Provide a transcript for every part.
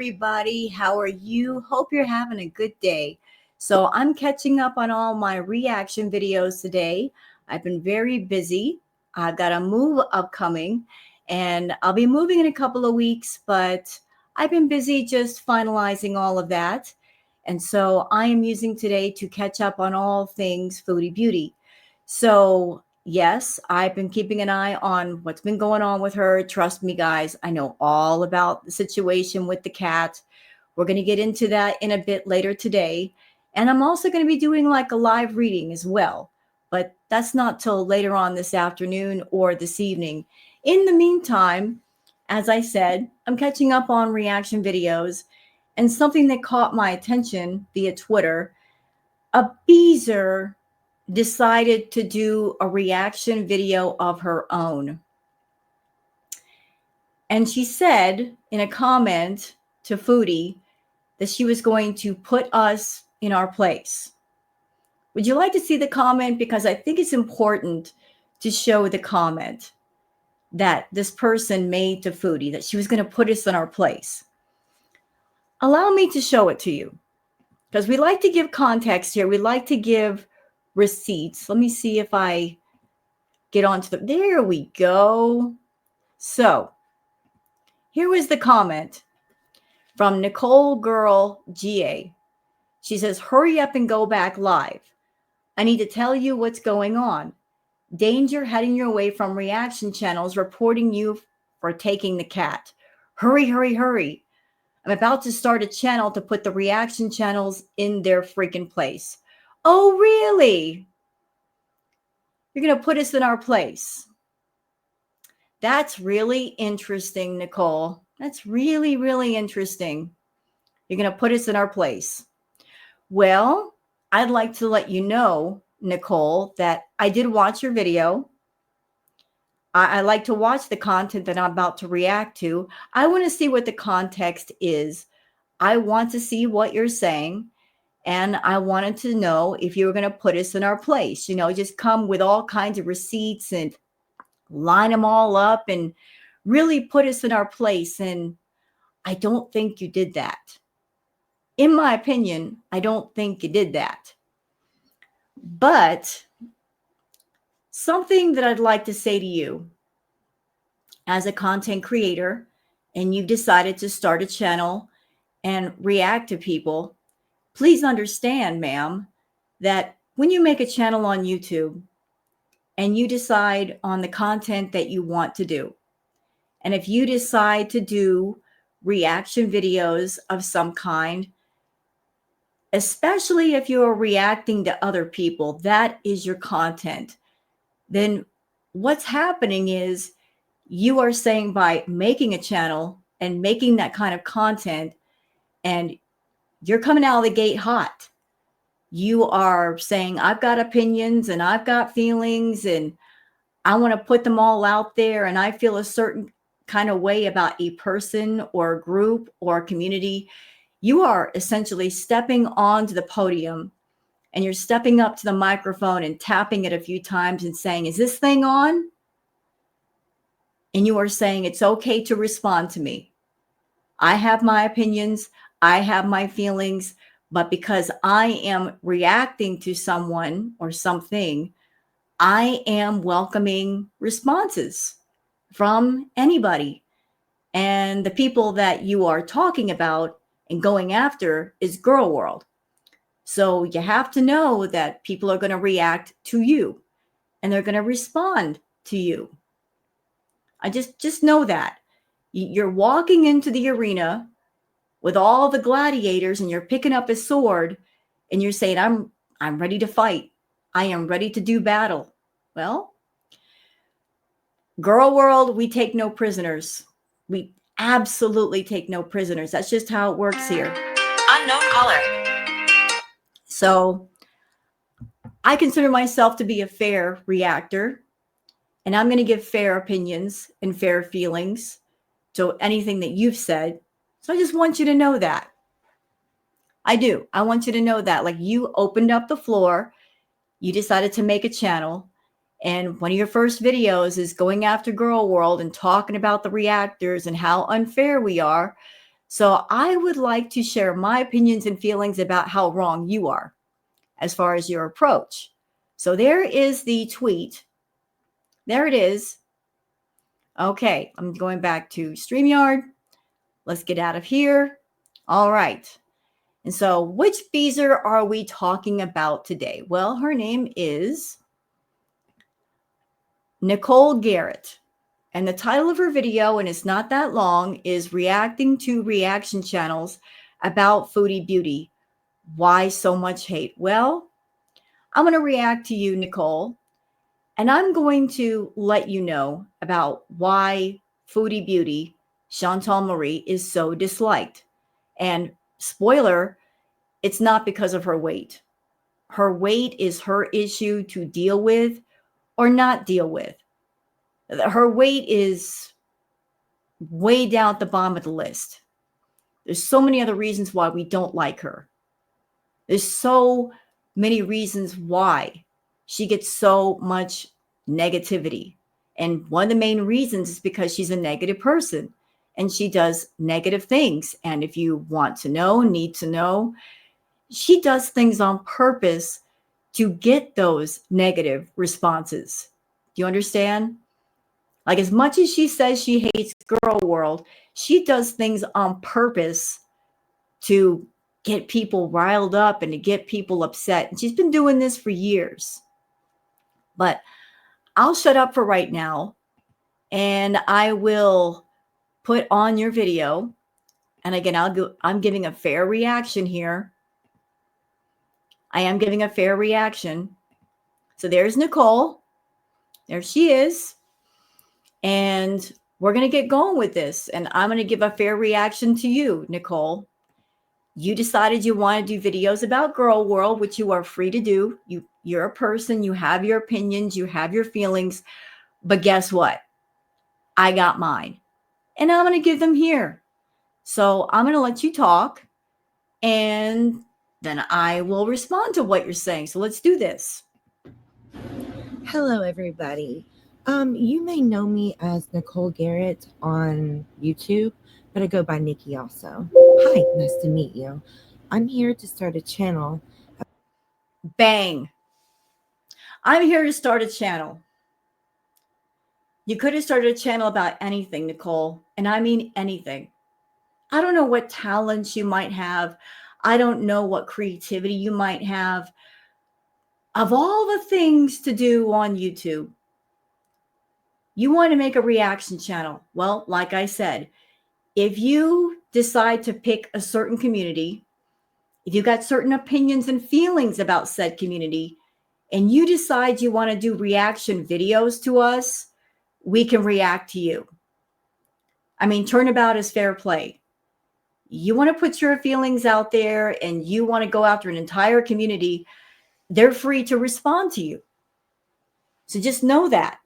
everybody. How are you? Hope you're having a good day. So, I'm catching up on all my reaction videos today. I've been very busy. I've got a move upcoming, and I'll be moving in a couple of weeks, but I've been busy just finalizing all of that. And so, I am using today to catch up on all things foodie beauty. So, yes, I've been keeping an eye on what's been going on with her. Trust me, guys, I know all about the situation with the cat. We're going to get into that in a bit later today. And I'm also going to be doing like a live reading as well. But that's not till later on this afternoon or this evening. In the meantime, as I said, I'm catching up on reaction videos, and something that caught my attention via Twitter, a Beezer decided to do a reaction video of her own. And she said in a comment to Foodie that she was going to put us in our place. Would you like to see the comment? Because I think it's important to show the comment that this person made to Foodie, that she was going to put us in our place. Allow me to show it to you, because we like to give context here. We like to give receipts. Let me see if I get onto the, there we go. So here was the comment from Nicole Girl GA. She says, hurry up and go back live. I need to tell you what's going on. Danger heading your way from reaction channels reporting you for taking the cat. Hurry, hurry, hurry. I'm about to start a channel to put the reaction channels in their freaking place. Oh, really? You're going to put us in our place. That's really interesting, Nicole. That's really, really interesting. You're going to put us in our place. Well, I'd like to let you know, Nicole, that I did watch your video. I like to watch the content that I'm about to react to. I want to see what the context is. I want to see what you're saying. And I wanted to know if you were going to put us in our place. You know, just come with all kinds of receipts and line them all up and really put us in our place. And I don't think you did that. In my opinion, I don't think you did that. But something that I'd like to say to you as a content creator, and you've decided to start a channel and react to people, please understand, ma'am, that when you make a channel on YouTube and you decide on the content that you want to do, and if you decide to do reaction videos of some kind, especially if you're reacting to other people, that is your content, then what's happening is you are saying by making a channel and making that kind of content, and you're coming out of the gate hot. You are saying, I've got opinions and I've got feelings and I want to put them all out there. And I feel a certain kind of way about a person or a group or a community. You are essentially stepping onto the podium, and you're stepping up to the microphone and tapping it a few times and saying, is this thing on? And you are saying, it's okay to respond to me. I have my opinions. I have my feelings, but because I am reacting to someone or something, I am welcoming responses from anybody. And the people that you are talking about and going after is Girl World. So you have to know that people are going to react to you and they're going to respond to you. I just know that. You're walking into the arena with all the gladiators and you're picking up a sword and you're saying, I'm ready to fight. I am ready to do battle. Well, Girl World, we take no prisoners. We absolutely take no prisoners. That's just how it works here. Unknown caller. So I consider myself to be a fair reactor, and I'm going to give fair opinions and fair feelings to anything that you've said. So I just want you to know that. I do. I want you to know that. Like, you opened up the floor, you decided to make a channel, and one of your first videos is going after Girl World and talking about the reactors and how unfair we are. So I would like to share my opinions and feelings about how wrong you are as far as your approach. So there is the tweet. There it is. Okay, I'm going back to StreamYard. Let's get out of here. All right. And so, which Beezer are we talking about today? Well, her name is Nicole Garrett. And the title of her video, and it's not that long, is Reacting to Reaction Channels About Foodie Beauty. Why so much hate? Well, I'm going to react to you, Nicole, and I'm going to let you know about why Foodie Beauty, Chantal Marie, is so disliked. And spoiler, it's not because of her weight. Her weight is her issue to deal with or not deal with. Her weight is way down at the bottom of the list. There's so many other reasons why we don't like her. There's so many reasons why she gets so much negativity. And one of the main reasons is because she's a negative person and she does negative things. And if you want to know, need to know, she does things on purpose to get those negative responses. Do you understand? Like, as much as she says she hates Girl World, she does things on purpose to get people riled up and to get people upset. And she's been doing this for years. But I'll shut up for right now and I will put on your video. And again, I'm giving a fair reaction here. I am giving a fair reaction. So there's Nicole. There she is. And we're going to get going with this. And I'm going to give a fair reaction to you, Nicole. You decided you want to do videos about Girl World, which you are free to do. You're a person. You have your opinions. You have your feelings. But guess what? I got mine. And I'm going to give them here. So I'm going to let you talk. And then I will respond to what you're saying. So let's do this. Hello, everybody. You may know me as Nicole Garrett on YouTube, but I go by Nikki also. Hi, nice to meet you. I'm here to start a channel. Bang. I'm here to start a channel. You could have started a channel about anything, Nicole, and I mean anything. I don't know what talents you might have. I don't know what creativity you might have. Of all the things to do on YouTube, you want to make a reaction channel. Well, like I said, if you decide to pick a certain community, if you got certain opinions and feelings about said community, and you decide you want to do reaction videos to us, we can react to you. I mean, turnabout is fair play. You want to put your feelings out there and you want to go after an entire community, they're free to respond to you. So just know that.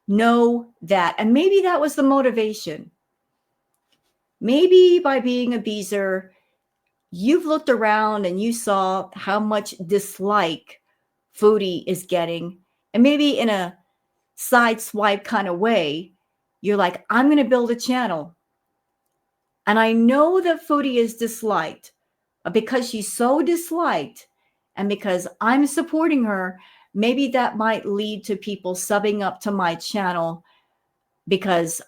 Know that. And maybe that was the motivation. Maybe by being a Beezer, you've looked around and you saw how much dislike Foodie is getting. And maybe in a side swipe kind of way, you're like, I'm going to build a channel. And I know that Foodie is disliked, but because she's so disliked and because I'm supporting her, maybe that might lead to people subbing up to my channel because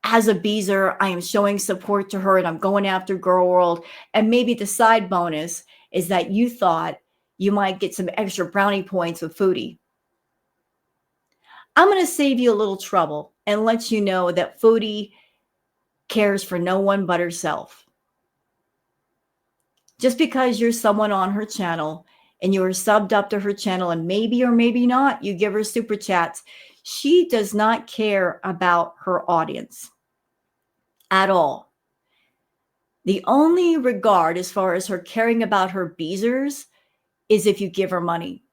as a Beezer, I am showing support to her and I'm going after Girl World. And maybe the side bonus is that you thought you might get some extra brownie points with Foodie. I'm going to save you a little trouble and let you know that Foodie cares for no one but herself. Just because you're someone on her channel and you're subbed up to her channel and maybe or maybe not you give her super chats, she does not care about her audience at all. The only regard as far as her caring about her Beezers is if you give her money.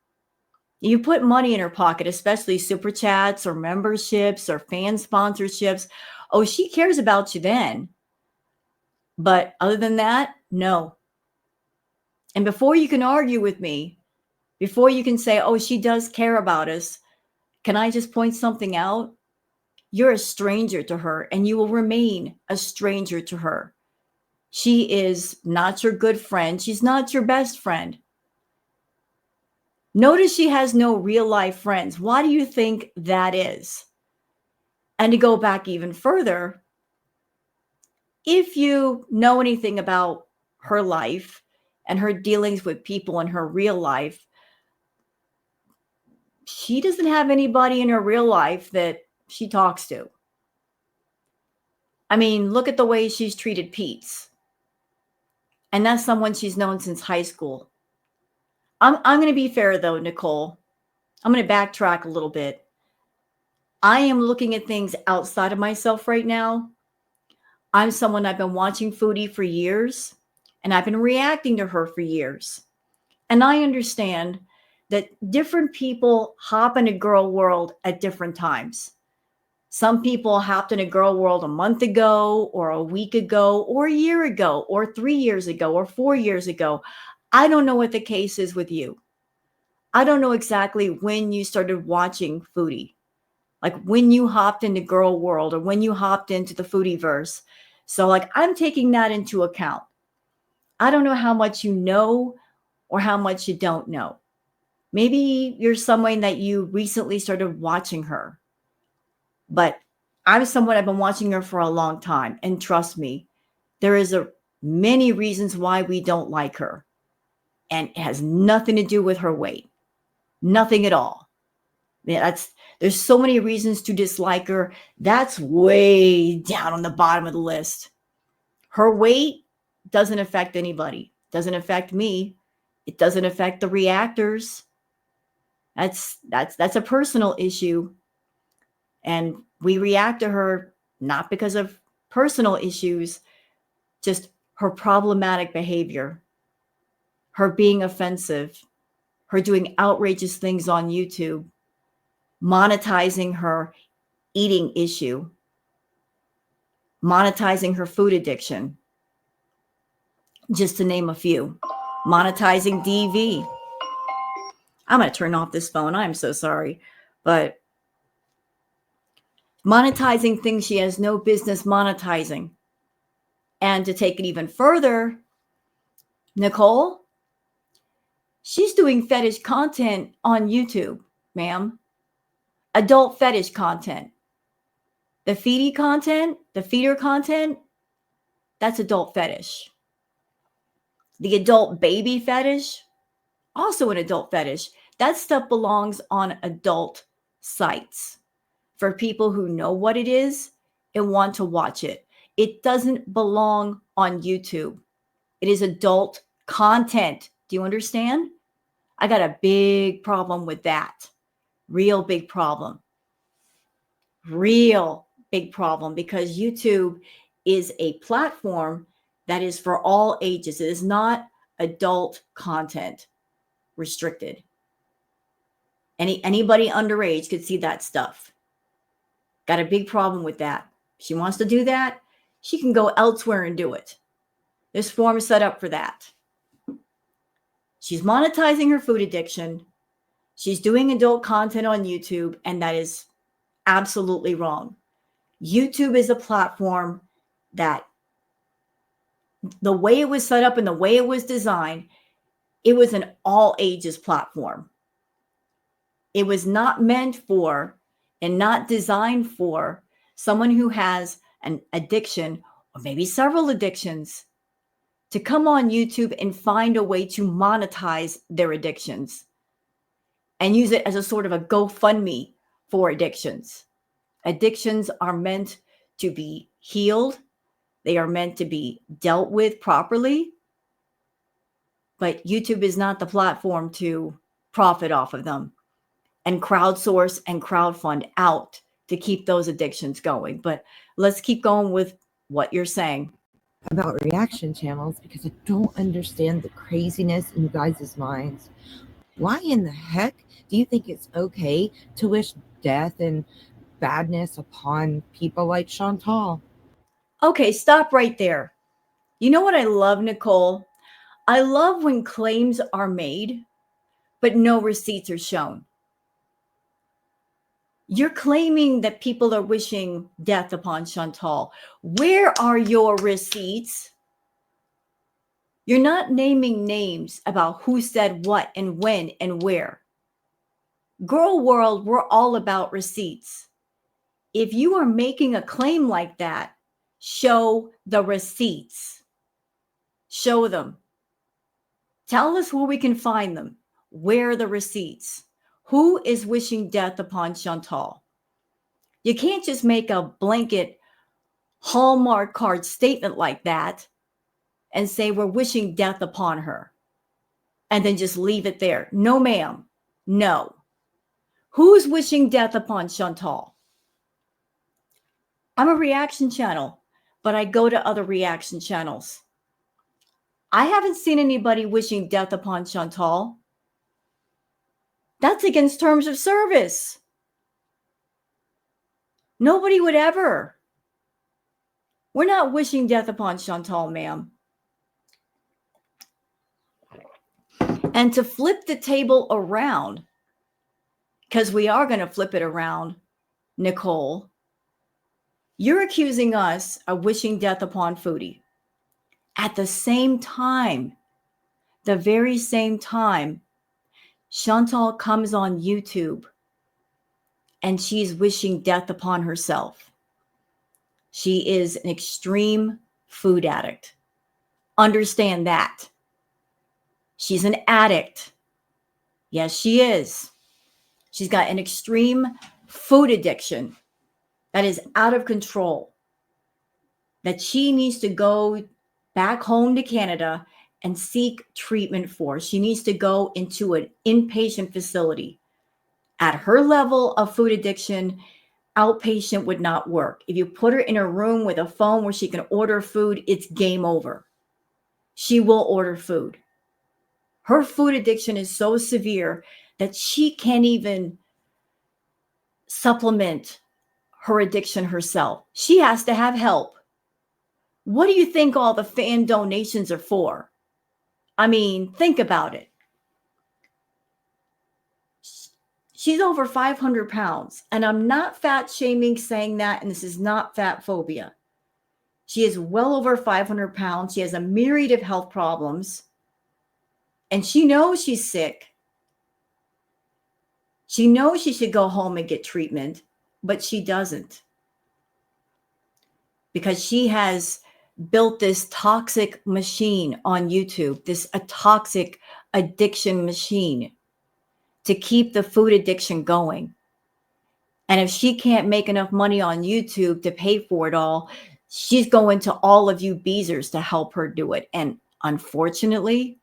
You put money in her pocket, especially super chats or memberships or fan sponsorships. Oh, she cares about you then. But other than that, no. And before you can argue with me, before you can say, oh, she does care about us, can I just point something out? You're a stranger to her and you will remain a stranger to her. She is not your good friend. She's not your best friend. Notice she has no real life friends. Why do you think that is? And to go back even further, if you know anything about her life and her dealings with people in her real life, she doesn't have anybody in her real life that she talks to. I mean, look at the way she's treated Pete's. And that's someone she's known since high school. I'm going to be fair, though, Nicole. I'm going to backtrack a little bit. I am looking at things outside of myself right now. I'm someone I've been watching Foodie for years, and I've been reacting to her for years. And I understand that different people hop in a girl world at different times. Some people hopped in a girl world a month ago, or a week ago, or a year ago, or 3 years ago, or 4 years ago. I don't know what the case is with you. I don't know exactly when you started watching Foodie, like when you hopped into girl world or when you hopped into the Foodie verse. So, like, I'm taking that into account. I don't know how much you know or how much you don't know. Maybe you're someone that you recently started watching her, but I'm someone I've been watching her for a long time. And trust me, there is many reasons why we don't like her. And it has nothing to do with her weight. Nothing at all. Yeah, there's so many reasons to dislike her. That's way down on the bottom of the list. Her weight doesn't affect anybody. Doesn't affect me. It doesn't affect the reactors. That's a personal issue. And we react to her not because of personal issues, just her problematic behavior, her being offensive, her doing outrageous things on YouTube, monetizing her eating issue, monetizing her food addiction, just to name a few. Monetizing DV. I'm going to turn off this phone. I'm so sorry. But monetizing things she has no business monetizing. And to take it even further, Nicole, she's doing fetish content on YouTube, ma'am. Adult fetish content. The feeder content, that's adult fetish. The adult baby fetish, also an adult fetish. That stuff belongs on adult sites for people who know what it is and want to watch it. It doesn't belong on YouTube. It is adult content. Do you understand? I got a big problem with that. Real big problem. Real big problem, because YouTube is a platform that is for all ages. It is not adult content restricted. Anybody underage could see that stuff. Got a big problem with that. If she wants to do that, she can go elsewhere and do it. This forum is set up for that. She's monetizing her food addiction. She's doing adult content on YouTube, and that is absolutely wrong. YouTube is a platform that, the way it was set up and the way it was designed, it was an all ages platform. It was not meant for and not designed for someone who has an addiction or maybe several addictions to come on YouTube and find a way to monetize their addictions and use it as a sort of a GoFundMe for addictions. Addictions are meant to be healed. They are meant to be dealt with properly. But YouTube is not the platform to profit off of them and crowdsource and crowdfund out to keep those addictions going. But let's keep going with what you're saying. About reaction channels, because I don't understand the craziness in you guys' minds. Why in the heck do you think it's okay to wish death and badness upon people like Chantal? Okay, stop right there. You know what I love, Nicole? I love when claims are made, but no receipts are shown. You're claiming that people are wishing death upon Chantal. Where are your receipts? You're not naming names about who said what and when and where. Girl world, we're all about receipts. If you are making a claim like that, show the receipts. Show them. Tell us where we can find them. Where are the receipts? Who is wishing death upon Chantal? You can't just make a blanket Hallmark card statement like that and say we're wishing death upon her and then just leave it there. No, ma'am. No. Who's wishing death upon Chantal? I'm a reaction channel, but I go to other reaction channels. I haven't seen anybody wishing death upon Chantal. That's against terms of service. Nobody would ever. We're not wishing death upon Chantal, ma'am. And to flip the table around, because we are going to flip it around, Nicole, you're accusing us of wishing death upon Foodie. At the same time, the very same time, Chantal comes on YouTube and she's wishing death upon herself. She is an extreme food addict. Understand that. She's an addict. Yes, she is. She's got an extreme food addiction that is out of control, that she needs to go back home to Canada and seek treatment for. She needs to go into an inpatient facility. At her level of food addiction, outpatient would not work. If you put her in a room with a phone where she can order food, it's game over. She will order food. Her food addiction is so severe that she can't even supplement her addiction herself. She has to have help. What do you think all the fan donations are for? I mean, think about it. She's over 500 pounds, and I'm not fat shaming saying that, and this is not fat phobia. She is well over 500 pounds. She has a myriad of health problems, and she knows she's sick. She knows she should go home and get treatment, but she doesn't, because she has built this toxic machine on YouTube, a toxic addiction machine to keep the food addiction going. And if she can't make enough money on YouTube to pay for it all, she's going to all of you Beezers to help her do it. And unfortunately,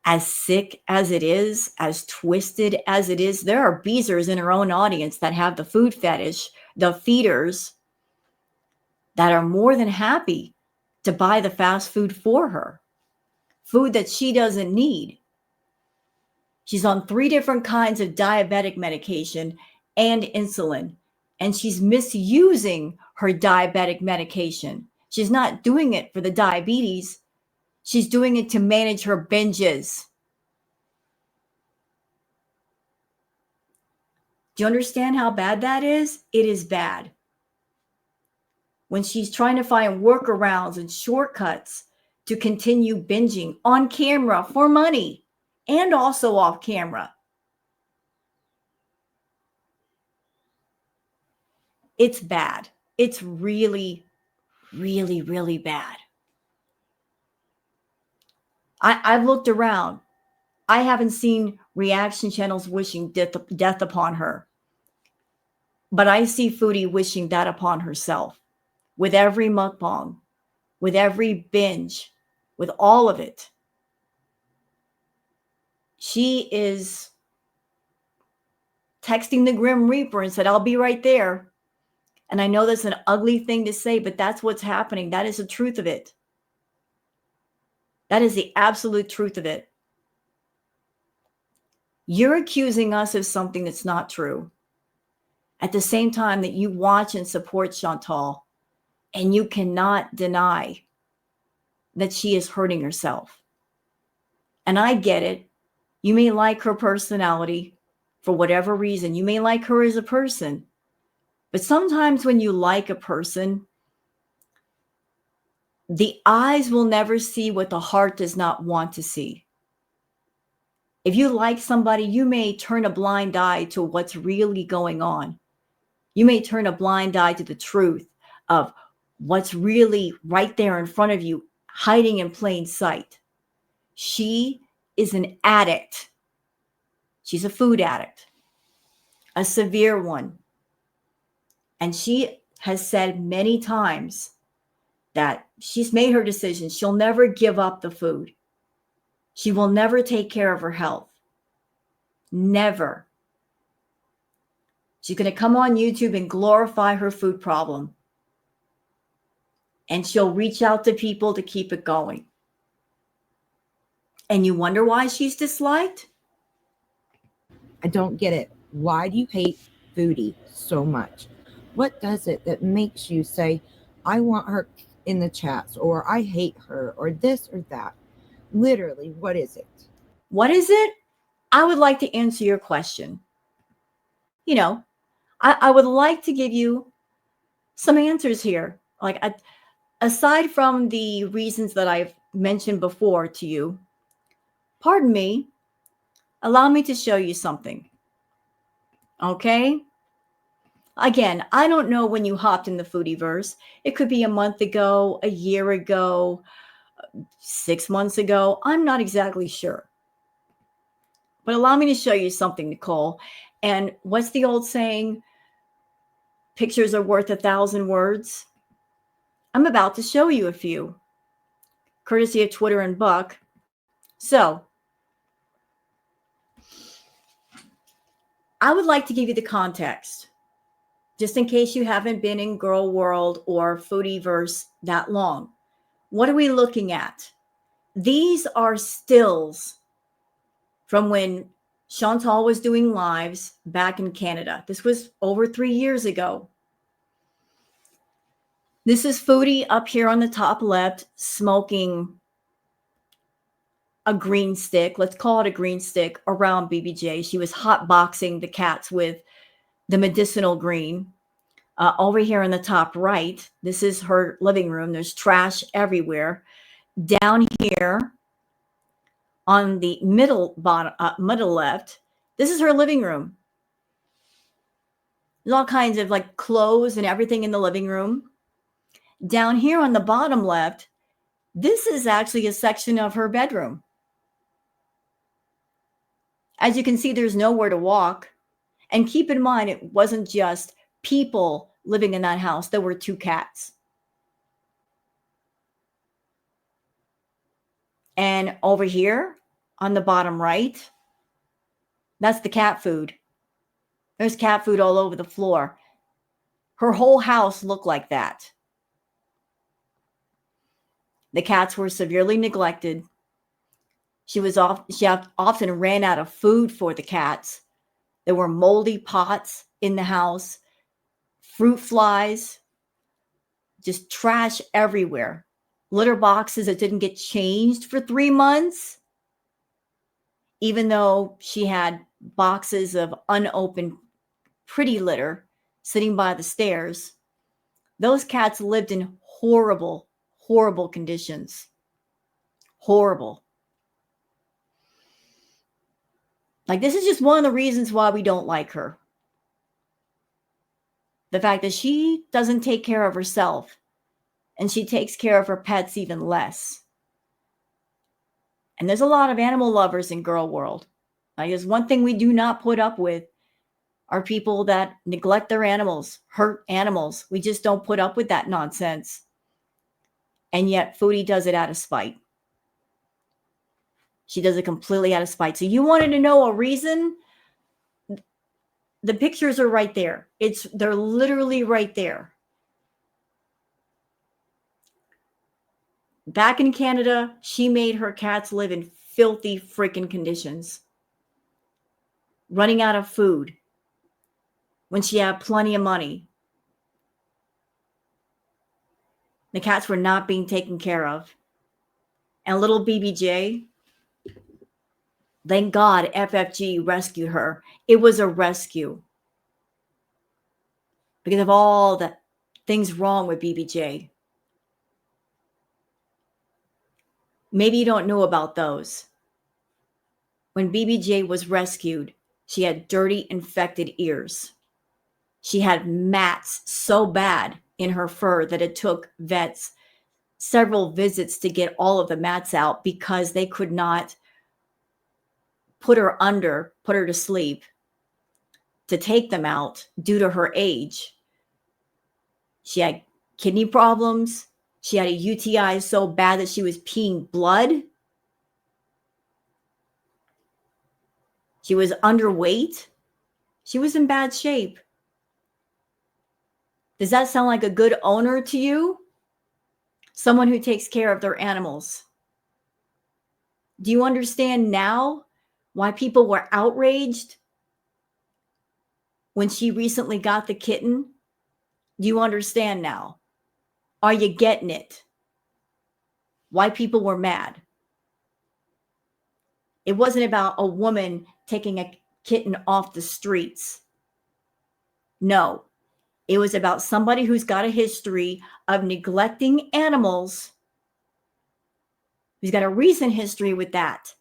as sick as it is, as twisted as it is, there are Beezers in her own audience that have the food fetish, the feeders, that are more than happy to buy the fast food for her, food that she doesn't need. She's on 3 different kinds of diabetic medication and insulin, and she's misusing her diabetic medication. She's not doing it for the diabetes. She's doing it to manage her binges. Do you understand how bad that is? It is bad. When she's trying to find workarounds and shortcuts to continue binging on camera for money and also off camera. It's bad. It's really, really, really bad. I've looked around. I haven't seen reaction channels wishing death upon her. But I see Foodie wishing that upon herself with every mukbang, with every binge, with all of it. She is texting the Grim Reaper and said, I'll be right there. And I know that's an ugly thing to say, but that's what's happening. That is the truth of it. That is the absolute truth of it. You're accusing us of something that's not true. At the same time that you watch and support Chantal, and you cannot deny that she is hurting herself. And I get it. You may like her personality for whatever reason. You may like her as a person. But sometimes when you like a person, The eyes will never see what the heart does not want to see. If you like somebody, you may turn a blind eye to what's really going on. You may turn a blind eye to the truth of what's really right there in front of you, hiding in plain sight. She is an addict. She's a food addict, a severe one. And she has said many times that she's made her decision. She'll never give up the food. She will never take care of her health. Never. She's going to come on YouTube and glorify her food problem. And she'll reach out to people to keep it going. And you wonder why she's disliked? I don't get it. Why do you hate Foodie so much? What does it that makes you say, I want her in the chats, or I hate her, or this or that? Literally, what is it? What is it? I would like to answer your question. You know, I would like to give you some answers here. Like, aside from the reasons that I've mentioned before to you, pardon me, allow me to show you something. Okay? Again, I don't know when you hopped in the Foodieverse. It could be a month ago, a year ago, 6 months ago. I'm not exactly sure. But allow me to show you something, Nicole. And what's the old saying? Pictures are worth 1,000 words. I'm about to show you a few, courtesy of Twitter and Buck. So, I would like to give you the context, just in case you haven't been in Girl World or Foodieverse that long. What are we looking at? These are stills from when Chantal was doing lives back in Canada. This was over 3 years ago. This is Foodie up here on the top left, smoking a green stick. Let's call it a green stick around BBJ. She was hotboxing the cats with the medicinal green. Over here in the top right, this is her living room. There's trash everywhere. Down here on the middle left, this is her living room. There's all kinds of like clothes and everything in the living room. Down here on the bottom left, this is actually a section of her bedroom. As you can see, there's nowhere to walk. And keep in mind, it wasn't just people living in that house. There were 2 cats. And over here on the bottom right, that's the cat food. There's cat food all over the floor. Her whole house looked like that. The cats were severely neglected. She often ran out of food for the cats. There were moldy pots in the house, fruit flies, just trash everywhere. Litter boxes that didn't get changed for 3 months, even though she had boxes of unopened pretty litter sitting by the stairs. Those cats lived in horrible, horrible conditions. Horrible. Like, this is just one of the reasons why we don't like her. The fact that she doesn't take care of herself, and she takes care of her pets even less. And there's a lot of animal lovers in Girl World. Like, there's one thing we do not put up with are people that neglect their animals, hurt animals. We just don't put up with that nonsense. And yet Foodie does it out of spite. She does it completely out of spite. So you wanted to know a reason? The pictures are right there. They're literally right there. Back in Canada, she made her cats live in filthy freaking conditions, running out of food when she had plenty of money. The cats were not being taken care of. And little BBJ, thank God FFG rescued her. It was a rescue because of all the things wrong with BBJ. Maybe you don't know about those. When BBJ was rescued, she had dirty, infected ears. She had mats so bad in her fur that it took vets several visits to get all of the mats out because they could not put her to sleep to take them out due to her age. She had kidney problems. She had a UTI so bad that she was peeing blood. She was underweight. She was in bad shape. Does that sound like a good owner to you? Someone who takes care of their animals. Do you understand now why people were outraged when she recently got the kitten? Do you understand now? Are you getting it? Why people were mad? It wasn't about a woman taking a kitten off the streets. No, it was about somebody who's got a history of neglecting animals, who's got a recent history with that,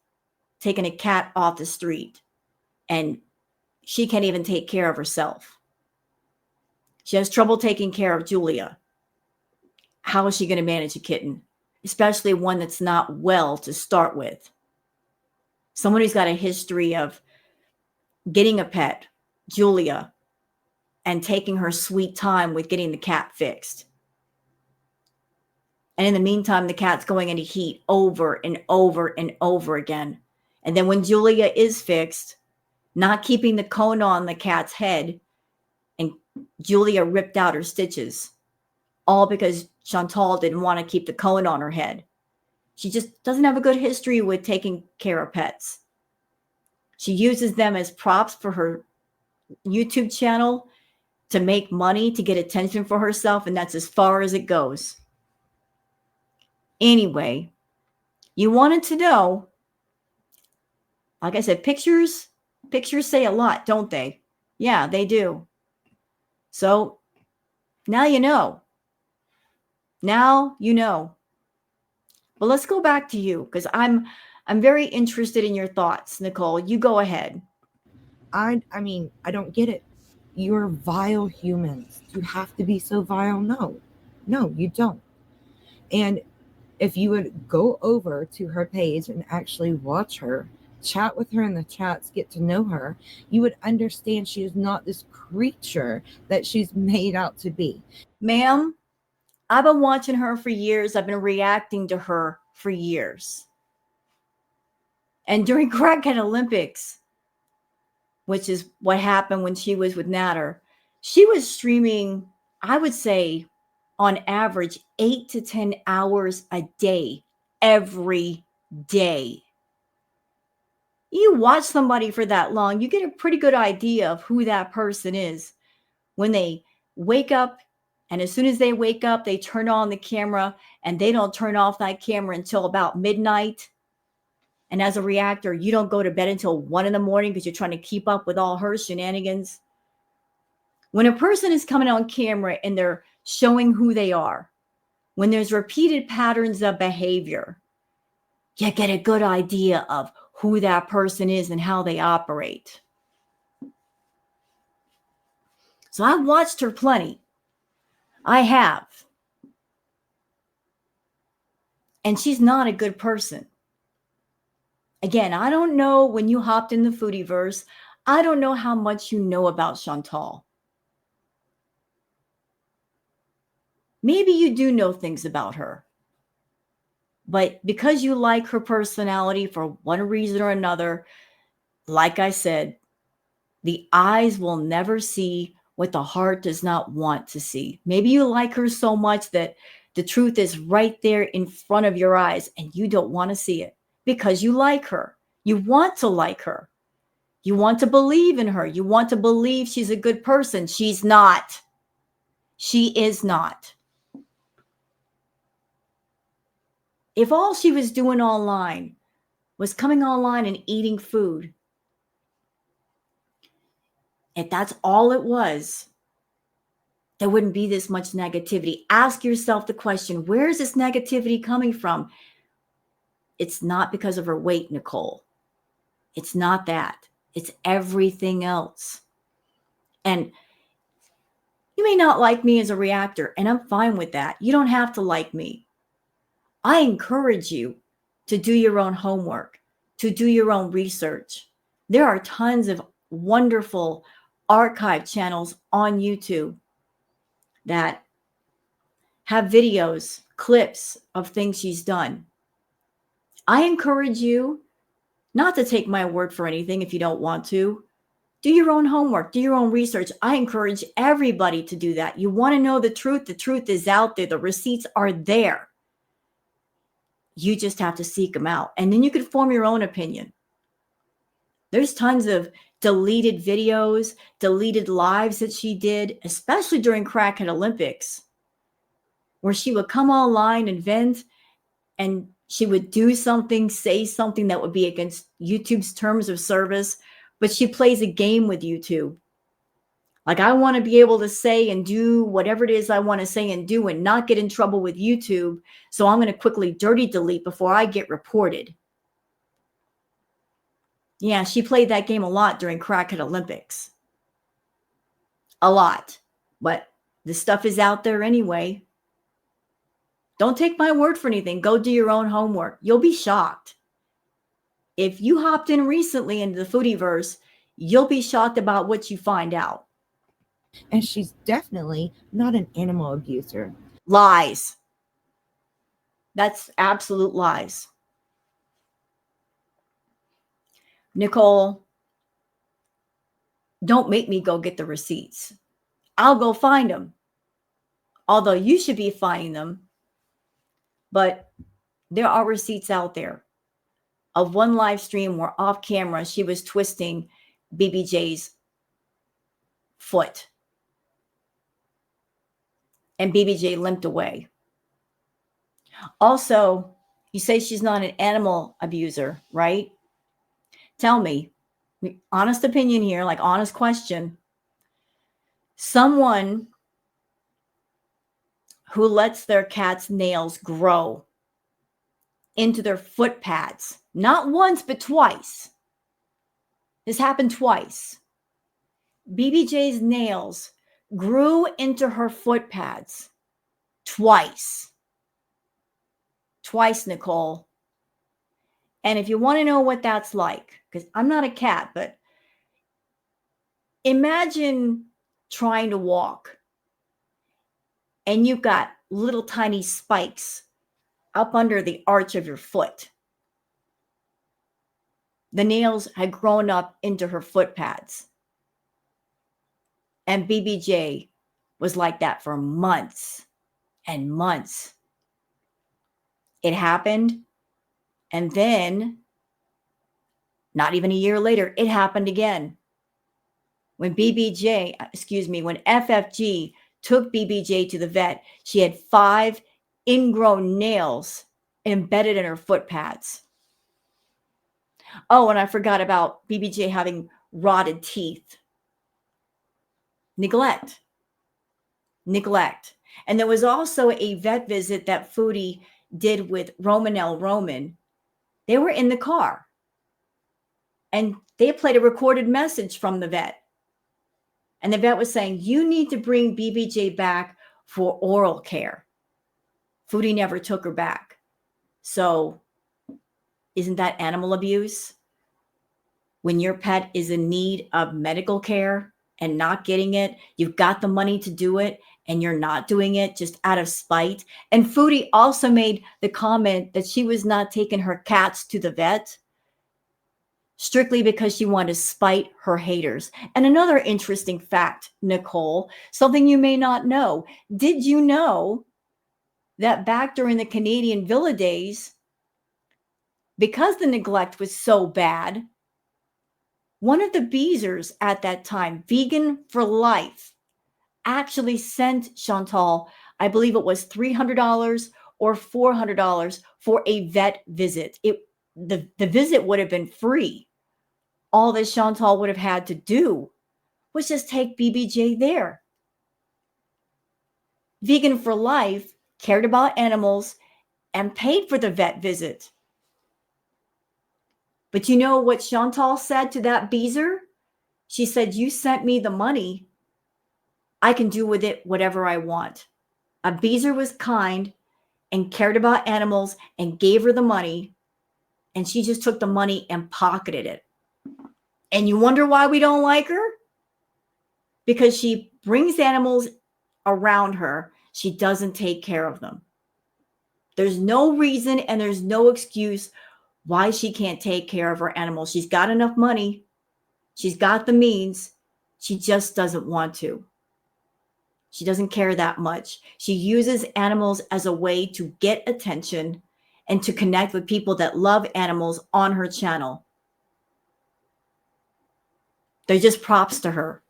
taking a cat off the street. And she can't even take care of herself. She has trouble taking care of Julia. How is she going to manage a kitten, especially one that's not well to start with? Someone who's got a history of getting a pet, Julia, and taking her sweet time with getting the cat fixed. And in the meantime, the cat's going into heat over and over and over again. And then when Julia is fixed, not keeping the cone on the cat's head, and Julia ripped out her stitches, all because Chantal didn't want to keep the cone on her head. She just doesn't have a good history with taking care of pets. She uses them as props for her YouTube channel to make money, to get attention for herself, and that's as far as it goes. Anyway, you wanted to know, like I said, pictures say a lot, don't they? Yeah, they do. So now you know. Now you know. But let's go back to you, because I'm very interested in your thoughts, Nicole. You go ahead. I mean, I don't get it. You're vile humans. Do you have to be so vile? No. No, you don't. And if you would go over to her page and actually watch her, chat with her in the chats, get to know her, you would understand she is not this creature that she's made out to be. Ma'am, I've been watching her for years. I've been reacting to her for years. And during Crackhead Olympics, which is what happened when she was with Natter, she was streaming, I would say, on average, 8 to 10 hours a day, every day. You watch somebody for that long, you get a pretty good idea of who that person is. When they wake up, and as soon as they wake up, they turn on the camera, and they don't turn off that camera until about midnight. And as a reactor, you don't go to bed until 1 in the morning because you're trying to keep up with all her shenanigans. When a person is coming on camera and they're showing who they are, when there's repeated patterns of behavior, you get a good idea of who that person is and how they operate. So I've watched her plenty. I have. And she's not a good person. Again, I don't know, when you hopped in the Foodieverse, I don't know how much you know about Chantal. Maybe you do know things about her. But because you like her personality for one reason or another, like I said, the eyes will never see what the heart does not want to see. Maybe you like her so much that the truth is right there in front of your eyes and you don't want to see it because you like her. You want to like her. You want to believe in her. You want to believe she's a good person. She's not. She is not. If all she was doing online was coming online and eating food, if that's all it was, there wouldn't be this much negativity. Ask yourself the question, where is this negativity coming from? It's not because of her weight, Nicole. It's not that. It's everything else. And you may not like me as a reactor, and I'm fine with that. You don't have to like me. I encourage you to do your own homework, to do your own research. There are tons of wonderful archive channels on YouTube that have videos, clips of things she's done. I encourage you not to take my word for anything if you don't want to. Do your own homework, do your own research. I encourage everybody to do that. You want to know the truth is out there. The receipts are there. You just have to seek them out. And then you can form your own opinion. There's tons of deleted videos, deleted lives that she did, especially during Crackhead Olympics, where she would come online and vent, and she would do something, say something that would be against YouTube's terms of service, but she plays a game with YouTube. Like, I want to be able to say and do whatever it is I want to say and do and not get in trouble with YouTube. So I'm going to quickly dirty delete before I get reported. Yeah, she played that game a lot during Crackhead Olympics. A lot. But the stuff is out there anyway. Don't take my word for anything. Go do your own homework. You'll be shocked. If you hopped in recently into the foodieverse, you'll be shocked about what you find out. And she's definitely not an animal abuser. Lies. That's absolute lies. Nicole, don't make me go get the receipts. I'll go find them. Although you should be finding them. But there are receipts out there of one live stream where off camera she was twisting BBJ's foot. And BBJ limped away. Also, you say she's not an animal abuser, right? Tell me, honest opinion here, like honest question. Someone who lets their cat's nails grow into their foot pads, not once, but twice. This happened twice. BBJ's nails grew into her foot pads twice. Twice, Nicole. And if you want to know what that's like, because I'm not a cat, but imagine trying to walk and you've got little tiny spikes up under the arch of your foot. The nails had grown up into her foot pads. And BBJ was like that for months and months. It happened. And then, not even a year later, it happened again. When FFG took BBJ to the vet, she had 5 ingrown nails embedded in her foot pads. Oh, and I forgot about BBJ having rotted teeth. Neglect. And there was also a vet visit that Foodie did with Romanelle Roman. They were in the car and they played a recorded message from the vet. And the vet was saying, you need to bring BBJ back for oral care. Foodie never took her back. So isn't that animal abuse? When your pet is in need of medical care and not getting it, you've got the money to do it and you're not doing it just out of spite. And Foodie also made the comment that she was not taking her cats to the vet strictly because she wanted to spite her haters. And another interesting fact, Nicole, something you may not know. Did you know that back during the Canadian Villa days, because the neglect was so bad, one of the Beezers at that time, Vegan for Life, actually sent Chantal, I believe it was $300 or $400 for a vet visit. The visit would have been free. All that Chantal would have had to do was just take BBJ there. Vegan for Life cared about animals and paid for the vet visit. But you know what Chantal said to that Beezer? She said, "You sent me the money. I can do with it whatever I want." A Beezer was kind and cared about animals and gave her the money, and she just took the money and pocketed it. And you wonder why we don't like her? Because she brings animals around her. She doesn't take care of them. There's no reason and there's no excuse why she can't take care of her animals. She's got enough money. She's got the means. She just doesn't want to. She doesn't care that much. She uses animals as a way to get attention and to connect with people that love animals on her channel. They're just props to her.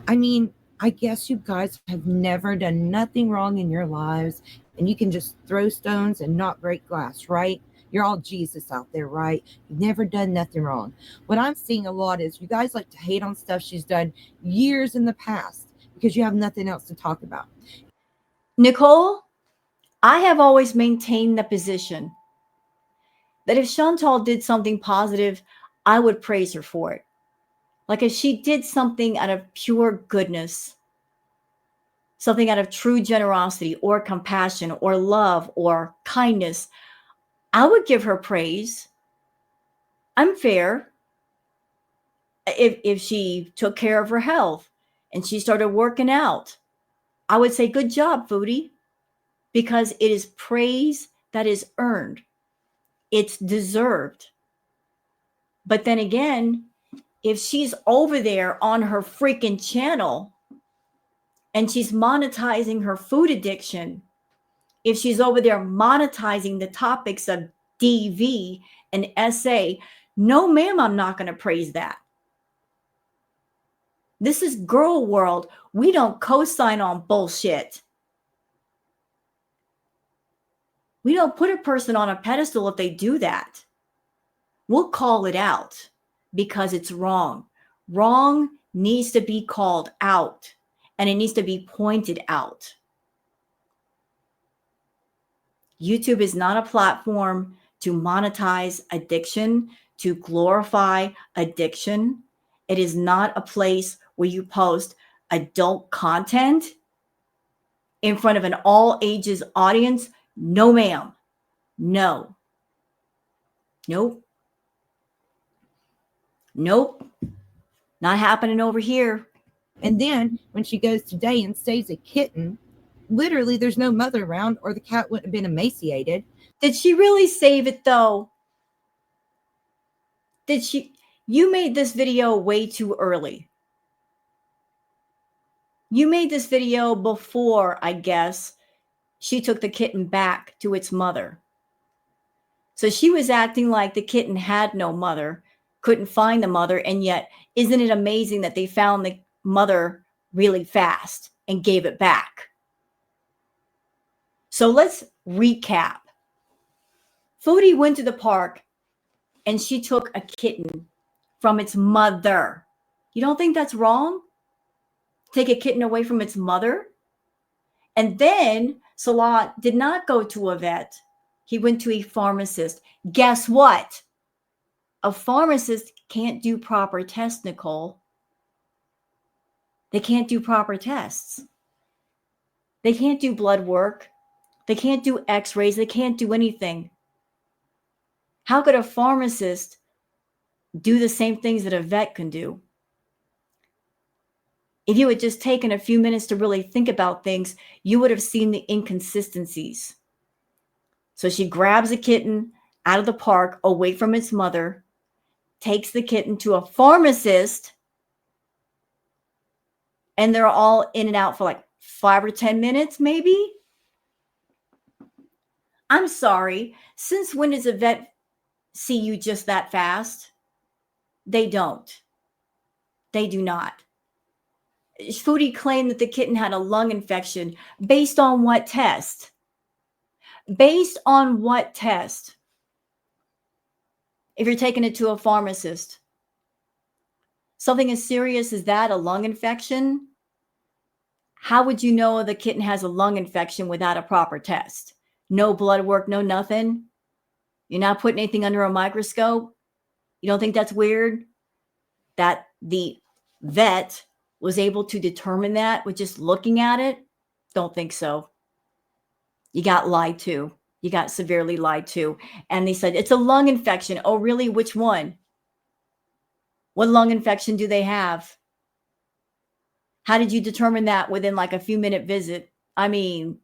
I mean, I guess you guys have never done nothing wrong in your lives, and you can just throw stones and not break glass, right? You're all Jesus out there, right? You've never done nothing wrong. What I'm seeing a lot is you guys like to hate on stuff she's done years in the past because you have nothing else to talk about. Nicole, I have always maintained the position that if Chantal did something positive, I would praise her for it. Like if she did something out of pure goodness, something out of true generosity or compassion or love or kindness, I would give her praise. I'm fair. If she took care of her health and she started working out, I would say, good job, Foodie, because it is praise that is earned. It's deserved. But then again, if she's over there on her freaking channel and she's monetizing her food addiction, if she's over there monetizing the topics of DV and SA, no, ma'am, I'm not going to praise that. This is girl world. We don't co-sign on bullshit. We don't put a person on a pedestal if they do that. We'll call it out because it's wrong. Wrong needs to be called out and it needs to be pointed out. YouTube is not a platform to monetize addiction, to glorify addiction. It is not a place where you post adult content in front of an all ages audience. No, ma'am. No. Nope. Nope. Not happening over here. And then when she goes today and saves a kitten, literally there's no mother around or the cat wouldn't have been emaciated. Did she really save it though? Did she? You made this video way too early. You made this video before, I guess, she took the kitten back to its mother. So she was acting like the kitten had no mother, couldn't find the mother, and yet isn't it amazing that they found the mother really fast and gave it back? So let's recap. Foodie went to the park and she took a kitten from its mother. You don't think that's wrong? Take a kitten away from its mother? And then Salah did not go to a vet. He went to a pharmacist. Guess what? A pharmacist can't do proper tests, Nicole. They can't do proper tests. They can't do blood work. They can't do x-rays. They can't do anything. How could a pharmacist do the same things that a vet can do? If you had just taken a few minutes to really think about things, you would have seen the inconsistencies. So she grabs a kitten out of the park away from its mother, takes the kitten to a pharmacist, and they're all in and out for like 5 or 10 minutes, maybe. I'm sorry. Since when does a vet see you just that fast? They don't. They do not. Foodie claimed that the kitten had a lung infection. Based on what test? Based on what test? If you're taking it to a pharmacist, something as serious as that, a lung infection, how would you know the kitten has a lung infection without a proper test? No blood work, no nothing. You're not putting anything under a microscope. You don't think that's weird? That the vet was able to determine that with just looking at it? Don't think so. You got lied to. You got severely lied to. And they said, it's a lung infection. Oh, really? Which one? What lung infection do they have? How did you determine that within like a few minute visit? I mean,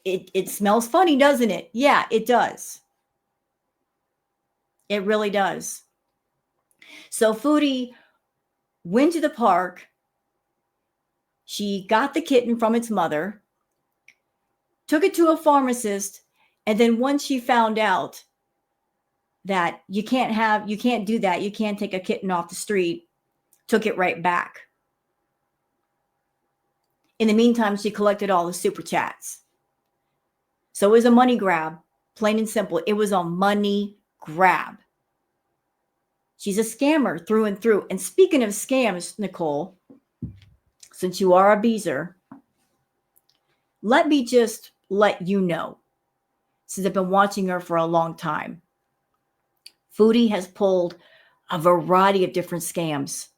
it smells funny, doesn't it? Yeah, it does. It really does. So Foodie went to the park. She got the kitten from its mother, took it to a pharmacist, and then once she found out that you can't do that, you can't take a kitten off the street, took it right back. In the meantime, she collected all the super chats. So it was a money grab, plain and simple. It was a money grab. She's a scammer through and through. And speaking of scams, Nicole, since you are a Beezer, let me just let you know, since I've been watching her for a long time, Foodie has pulled a variety of different scams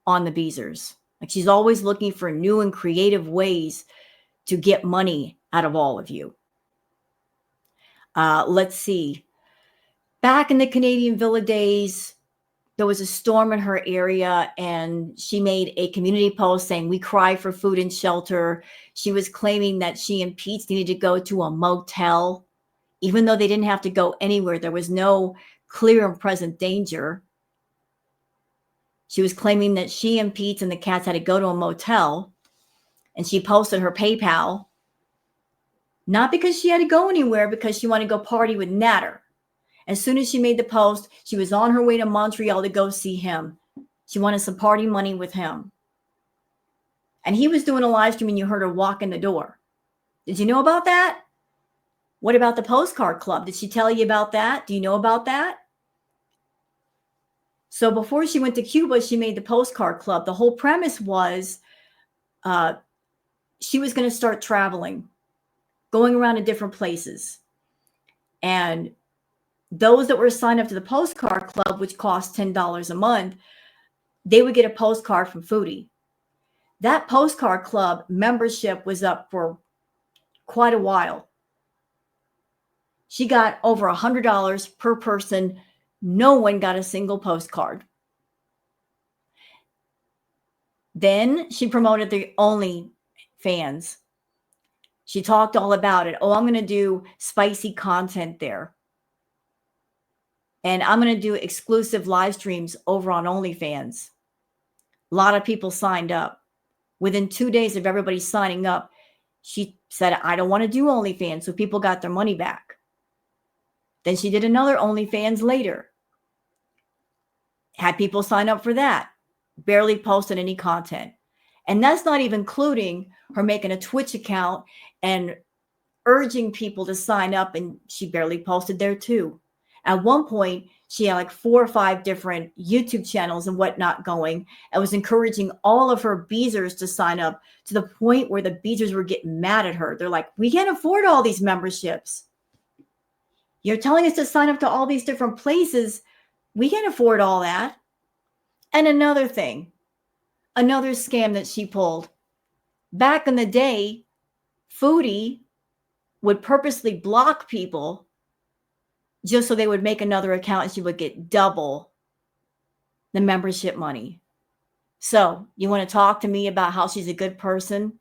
on the Beezers. Like she's always looking for new and creative ways to get money out of all of you. Let's see. Back in the Canadian Villa days, there was a storm in her area and she made a community post saying, "We cry for food and shelter." She was claiming that she and Pete needed to go to a motel, even though they didn't have to go anywhere. There was no clear and present danger. She was claiming that she and Pete and the cats had to go to a motel, and she posted her PayPal, not because she had to go anywhere, because she wanted to go party with Natter. As soon as she made the post, she was on her way to Montreal to go see him. She wanted some party money with him. And he was doing a live stream and you heard her walk in the door. Did you know about that? What about the postcard club? Did she tell you about that? Do you know about that? So before she went to Cuba, she made the postcard club. The whole premise was she was going to start traveling, going around to different places. And those that were signed up to the postcard club, which cost $10 a month, they would get a postcard from Foodie. That postcard club membership was up for quite a while. She got over $100 per person. No one got a single postcard. Then she promoted the OnlyFans. She talked all about it. Oh, I'm going to do spicy content there. And I'm going to do exclusive live streams over on OnlyFans. A lot of people signed up. Within 2 days of everybody signing up, she said, I don't want to do OnlyFans. So people got their money back. Then she did another OnlyFans later. Had people sign up for that. Barely posted any content. And that's not even including her making a Twitch account and urging people to sign up. And she barely posted there too. At one point, she had like 4 or 5 different YouTube channels and whatnot going. I was encouraging all of her Beezers to sign up, to the point where the Beezers were getting mad at her. They're like, we can't afford all these memberships. You're telling us to sign up to all these different places. We can't afford all that. And another thing, another scam that she pulled. Back in the day, Foodie would purposely block people just so they would make another account and she would get double the membership money. So you want to talk to me about how she's a good person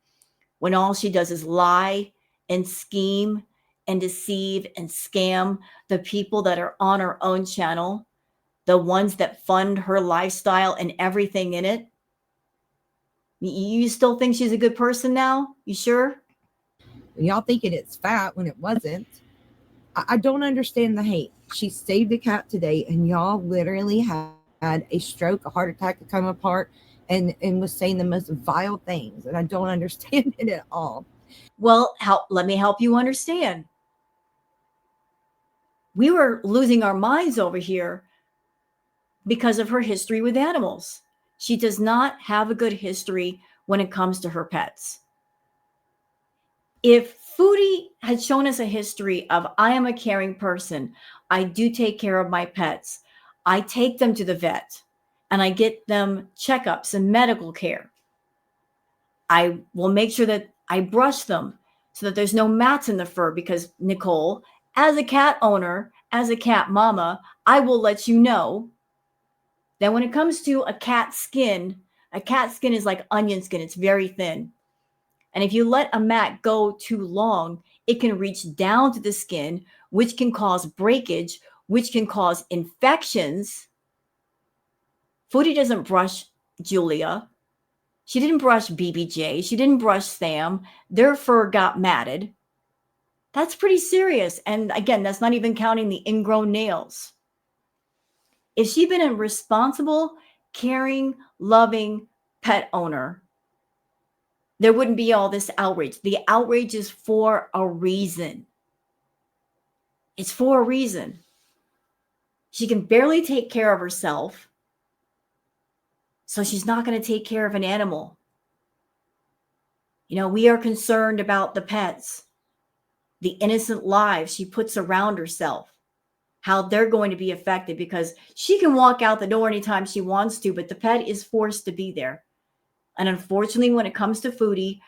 when all she does is lie and scheme and deceive and scam the people that are on her own channel, the ones that fund her lifestyle and everything in it? You still think she's a good person now? You sure? Y'all thinking it's fat when it wasn't. I don't understand the hate. She saved a cat today, and y'all literally had a stroke, a heart attack to come apart, and was saying the most vile things. And I don't understand it at all. Well, let me help you understand. We were losing our minds over here because of her history with animals. She does not have a good history when it comes to her pets. If Foodie had shown us a history of I am a caring person. I do take care of my pets. I take them to the vet and I get them checkups and medical care. I will make sure that I brush them so that there's no mats in the fur because, Nicole, as a cat owner, as a cat mama, I will let you know that when it comes to a cat skin is like onion skin, it's very thin. And if you let a mat go too long, it can reach down to the skin, which can cause breakage, which can cause infections. Foodie doesn't brush Julia. She didn't brush BBJ. She didn't brush Sam. Their fur got matted. That's pretty serious. And again, that's not even counting the ingrown nails. If she'd been a responsible, caring, loving pet owner, there wouldn't be all this outrage. The outrage is for a reason. It's for a reason. She can barely take care of herself, so she's not going to take care of an animal. You know, we are concerned about the pets, the innocent lives she puts around herself, how they're going to be affected because she can walk out the door anytime she wants to, but the pet is forced to be there. And unfortunately, when it comes to Foodie,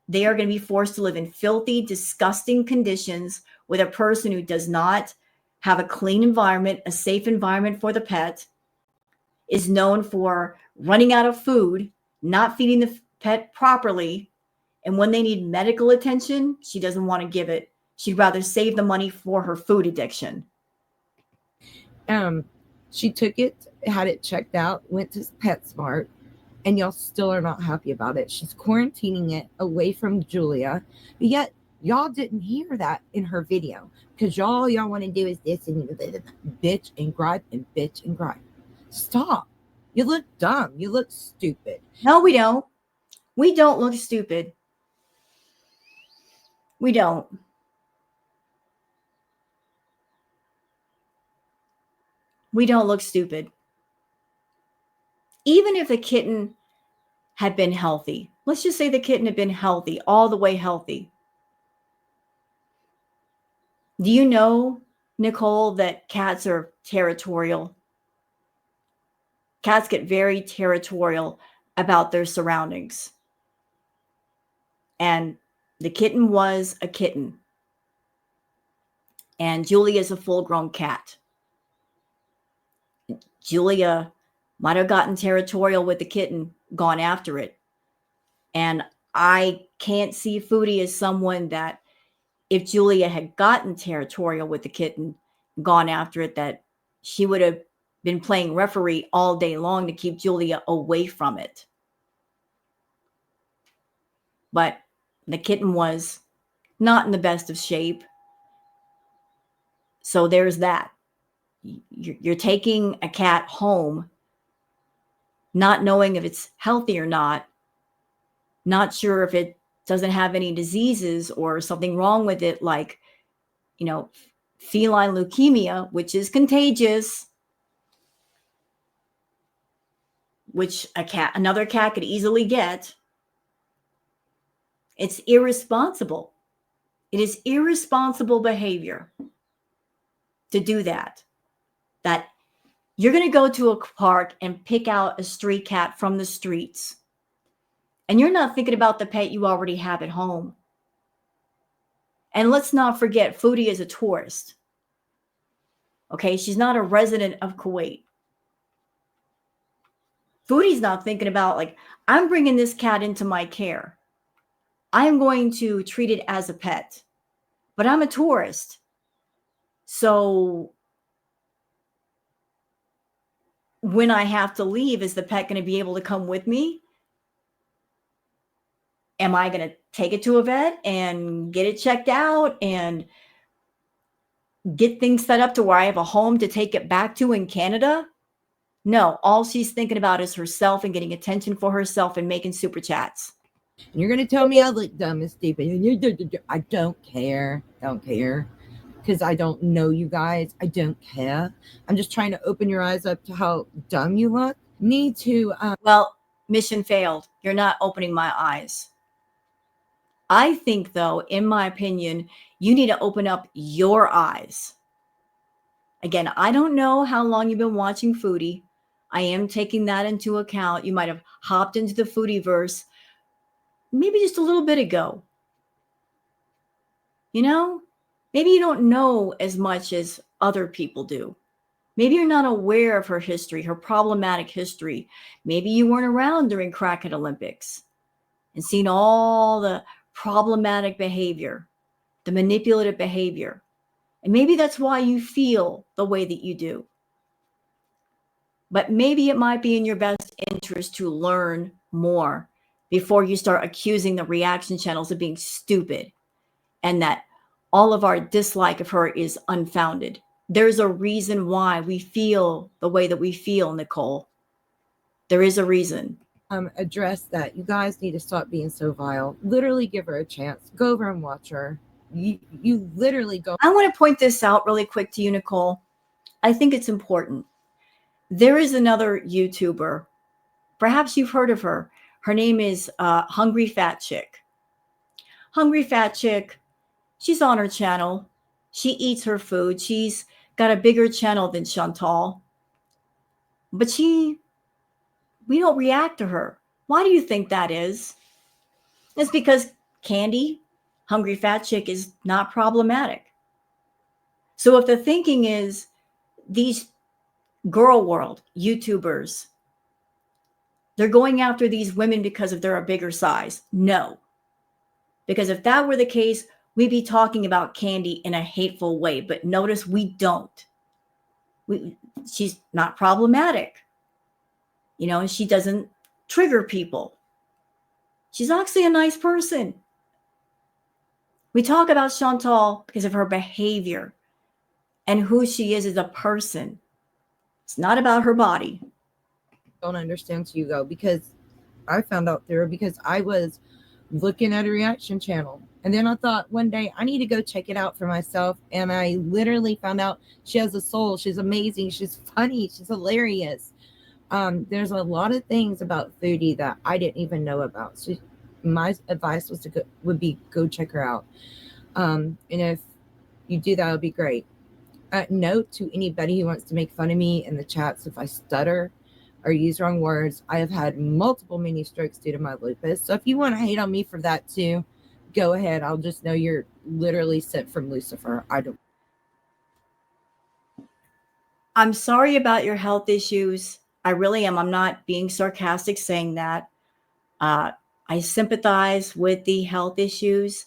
they are going to be forced to live in filthy, disgusting conditions with a person who does not have a clean environment, a safe environment for the pet, is known for running out of food, not feeding the pet properly. And when they need medical attention, she doesn't want to give it. She'd rather save the money for her food addiction. She took it, had it checked out, went to PetSmart, and y'all still are not happy about it. She's quarantining it away from Julia, but yet y'all didn't hear that in her video because y'all want to do is this and bitch and gripe and bitch and gripe. Stop. You look dumb. You look stupid. No, we don't. We don't look stupid. We don't. We don't look stupid. Even if the kitten had been healthy, let's just say the kitten had been healthy, all the way healthy. Do you know, Nicole, that cats are territorial? Cats get very territorial about their surroundings. And the kitten was a kitten. And Julia is a full-grown cat. Julia might have gotten territorial with the kitten, gone after it. And I can't see Foodie as someone that if Julia had gotten territorial with the kitten, gone after it, that she would have been playing referee all day long to keep Julia away from it. But the kitten was not in the best of shape. So there's that. You're taking a cat home, not knowing if it's healthy or not sure if it doesn't have any diseases or something wrong with it, like, you know, feline leukemia, which is contagious, which another cat could easily get. It's irresponsible. It is irresponsible behavior to do that. That you're going to go to a park and pick out a stray cat from the streets, and you're not thinking about the pet you already have at home. And let's not forget, Foodie is a tourist. Okay, she's not a resident of Kuwait. Foodie's not thinking about, like, I'm bringing this cat into my care. I'm going to treat it as a pet, but I'm a tourist. So when I have to leave, is the pet going to be able to come with me? Am I going to take it to a vet and get it checked out and get things set up to where I have a home to take it back to in Canada? No, all she's thinking about is herself and getting attention for herself and making super chats. And you're going to tell me I look dumb and stupid. I don't care. Don't care. Because I don't know you guys. I don't care. I'm just trying to open your eyes up to how dumb you look. Need to... Well, mission failed. You're not opening my eyes. I think, though, in my opinion, you need to open up your eyes. Again, I don't know how long you've been watching Foodie. I am taking that into account. You might have hopped into the Foodie verse maybe just a little bit ago. You know, maybe you don't know as much as other people do. Maybe you're not aware of her history, her problematic history. Maybe you weren't around during Crackhead Olympics and seen all the problematic behavior, the manipulative behavior. And maybe that's why you feel the way that you do. But maybe it might be in your best interest to learn more before you start accusing the reaction channels of being stupid and that all of our dislike of her is unfounded. There's a reason why we feel the way that we feel, Nicole. There is a reason. Address that. You guys need to stop being so vile. Literally give her a chance. Go over and watch her. You literally go. I want to point this out really quick to you, Nicole. I think it's important. There is another YouTuber. Perhaps you've heard of her. Her name is Hungry Fat Chick. Hungry Fat Chick, she's on her channel. She eats her food. She's got a bigger channel than Chantal. But we don't react to her. Why do you think that is? It's because Candy, Hungry Fat Chick, is not problematic. So if the thinking is these girl world YouTubers, they're going after these women because of they're a bigger size. No. Because if that were the case, we'd be talking about Candy in a hateful way. But notice we don't. She's not problematic. You know, she doesn't trigger people. She's actually a nice person. We talk about Chantal because of her behavior and who she is as a person. It's not about her body. Don't understand Hugo because I found out through her because I was looking at a reaction channel. And then I thought one day I need to go check it out for myself. And I literally found out she has a soul. She's amazing. She's funny. She's hilarious. There's a lot of things about Foodie that I didn't even know about. So my advice was would be go check her out. And if you do that, it would be great. Note to anybody who wants to make fun of me in the chats if I stutter or use wrong words. I have had multiple mini strokes due to my lupus. So if you want to hate on me for that too, go ahead. I'll just know you're literally sent from Lucifer. I'm sorry about your health issues. I really am. I'm not being sarcastic saying that. I sympathize with the health issues.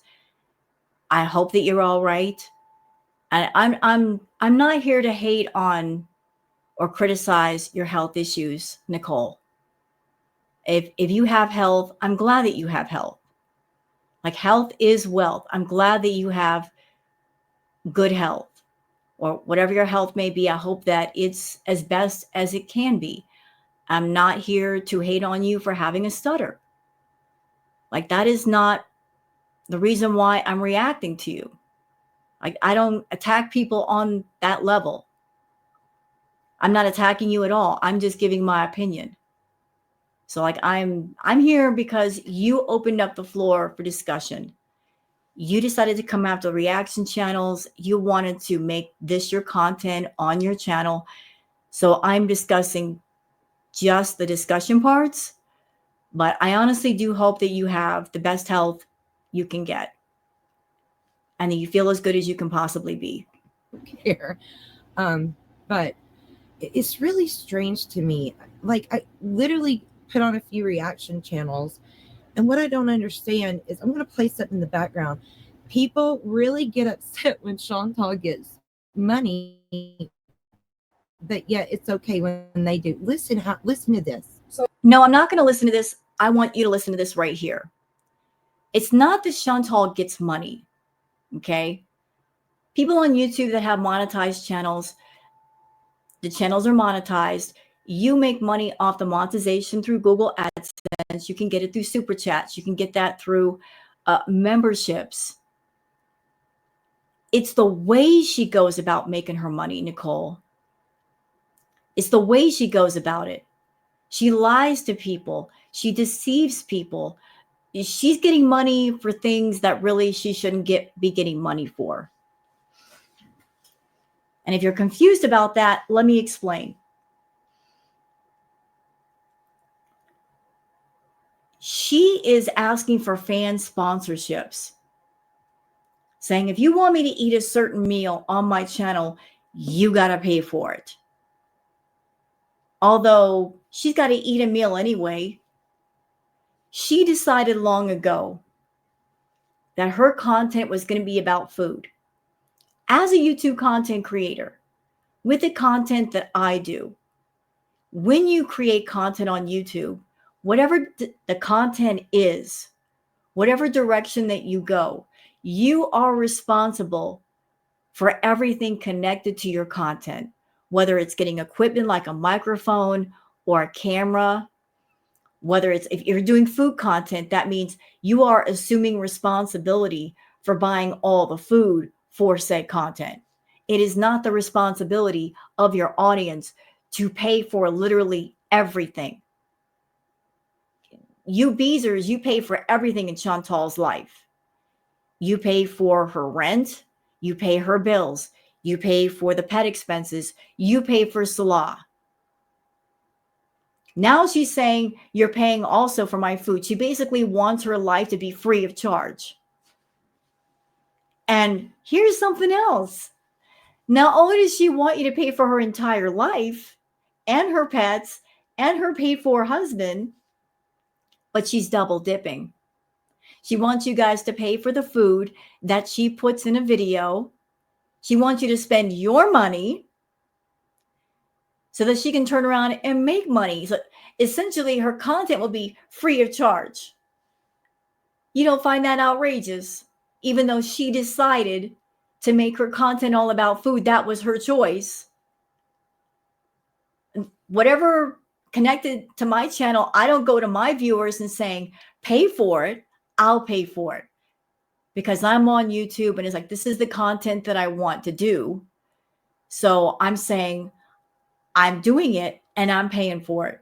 I hope that you're all right. And I'm not here to hate on or criticize your health issues, Nicole. If you have health, I'm glad that you have health. Like health is wealth. I'm glad that you have good health or whatever your health may be. I hope that it's as best as it can be. I'm not here to hate on you for having a stutter. Like that is not the reason why I'm reacting to you. Like I don't attack people on that level. I'm not attacking you at all. I'm just giving my opinion. So like I'm here because you opened up the floor for discussion. You decided to come after the reaction channels. You wanted to make this your content on your channel. So I'm discussing just the discussion parts, but I honestly do hope that you have the best health you can get and that you feel as good as you can possibly be. Care. But it's really strange to me. Like I literally put on a few reaction channels, and what I don't understand is I'm going to play something in the background. People really get upset when Chantal gets money, but yet it's okay when they do. Listen to this. No, I'm not going to listen to this. I want you to listen to this right here. It's not that Chantal gets money, okay? People on YouTube that have monetized channels, the channels are monetized. You make money off the monetization through Google AdSense. You can get it through Super Chats. You can get that through memberships. It's the way she goes about making her money, Nicole. It's the way she goes about it. She lies to people. She deceives people. she's getting money for things that really she shouldn't be getting money for. And if you're confused about that, let me explain. She is asking for fan sponsorships, saying, if you want me to eat a certain meal on my channel, you got to pay for it. Although she's got to eat a meal anyway, she decided long ago that her content was going to be about food. As a YouTube content creator, with the content that I do, when you create content on YouTube, whatever the content is, whatever direction that you go, you are responsible for everything connected to your content, whether it's getting equipment like a microphone or a camera, whether it's, if you're doing food content, that means you are assuming responsibility for buying all the food for said content. It is not the responsibility of your audience to pay for literally everything. You Beezers, you pay for everything in Chantal's life. You pay for her rent, you pay her bills, you pay for the pet expenses, you pay for Salah. Now she's saying you're paying also for my food. She basically wants her life to be free of charge. And here's something else. Not only does she want you to pay for her entire life and her pets and her paid for husband, but she's double dipping. She wants you guys to pay for the food that she puts in a video. She wants you to spend your money so that she can turn around and make money. So essentially, her content will be free of charge. You don't find that outrageous, even though she decided to make her content all about food. That was her choice. Whatever connected to my channel, I don't go to my viewers and saying, pay for it. I'll pay for it. Because I'm on YouTube and it's like, this is the content that I want to do. So I'm saying, I'm doing it and I'm paying for it.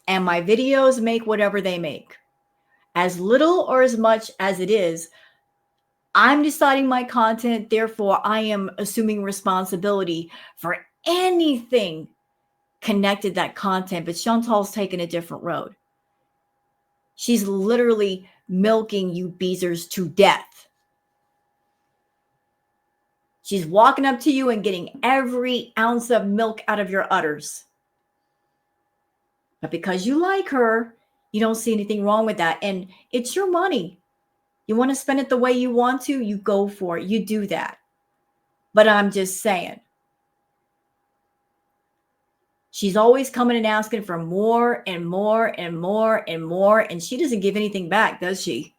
And my videos make whatever they make. As little or as much as it is, I'm deciding my content. Therefore, I am assuming responsibility for anything connected to that content. But Chantal's taking a different road. She's literally milking you Beezers to death. She's walking up to you and getting every ounce of milk out of your udders. But because you like her, you don't see anything wrong with that. And it's your money. You want to spend it the way you want to, you go for it. You do that. But I'm just saying, she's always coming and asking for more and more and more and more. And she doesn't give anything back, does she?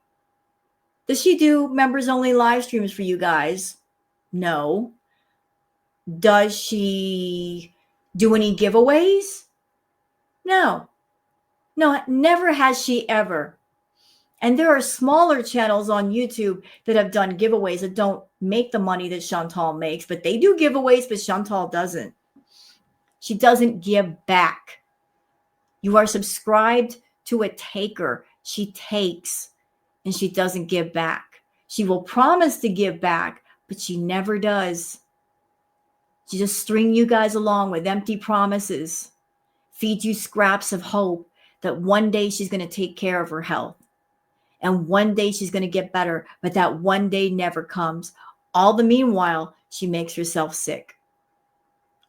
Does she do members only live streams for you guys? No. Does she do any giveaways? No. No, never has she ever. And there are smaller channels on YouTube that have done giveaways that don't make the money that Chantal makes, but they do giveaways, but Chantal doesn't. She doesn't give back. You are subscribed to a taker. She takes and she doesn't give back. She will promise to give back, but she never does. She just string you guys along with empty promises, feed you scraps of hope that one day she's going to take care of her health. And one day she's going to get better, but that one day never comes. All the meanwhile, she makes herself sick.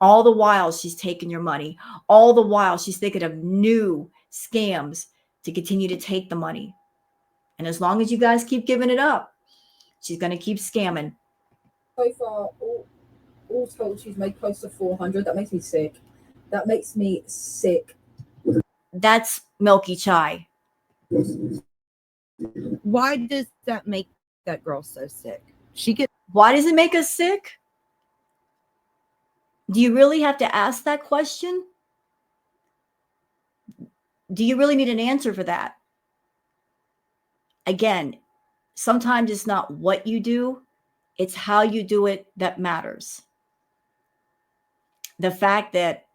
All the while, she's taking your money. All the while, she's thinking of new scams to continue to take the money. And as long as you guys keep giving it up, she's going to keep scamming. So far, all told, she's made close to 400. That makes me sick. That makes me sick. That's Milky Chai. Why does that make that girl so sick? Why does it make us sick? Do you really have to ask that question? Do you really need an answer for that? Again, sometimes it's not what you do, it's how you do it that matters. The fact that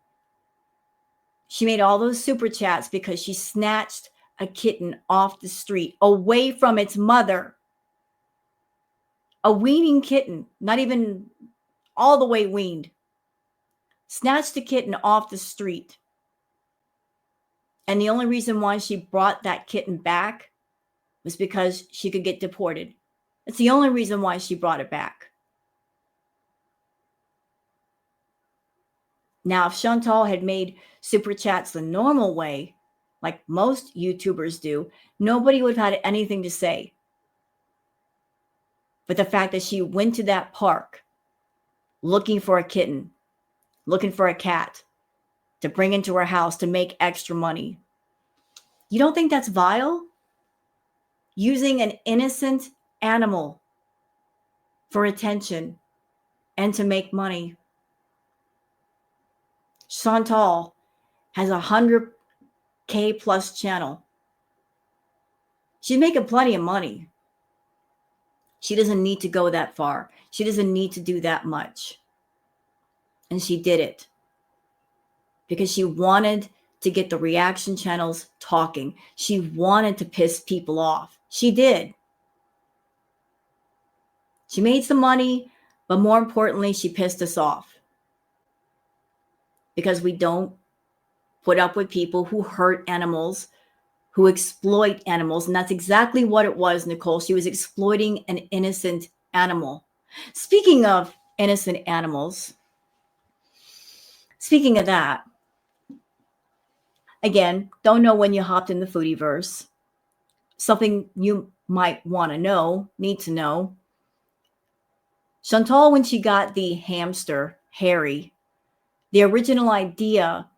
she made all those super chats because she snatched a kitten off the street, away from its mother. A weaning kitten, not even all the way weaned, snatched the kitten off the street. And the only reason why she brought that kitten back was because she could get deported. That's the only reason why she brought it back. Now, if Chantal had made super chats the normal way, like most YouTubers do, nobody would have had anything to say. But the fact that she went to that park looking for a kitten, looking for a cat to bring into her house to make extra money, you don't think that's vile? Using an innocent animal for attention and to make money. Chantal has a 100K plus channel. She's making plenty of money. She doesn't need to go that far. She doesn't need to do that much. And she did it because she wanted to get the reaction channels talking. She wanted to piss people off. She did. She made some money, but more importantly, she pissed us off. Because we don't put up with people who hurt animals, who exploit animals. And that's exactly what it was, Nicole. She was exploiting an innocent animal. Speaking of innocent animals, speaking of that, again, don't know when you hopped in the foodieverse. Something you might want to know, need to know. Chantal, when she got the hamster, Harry, the original idea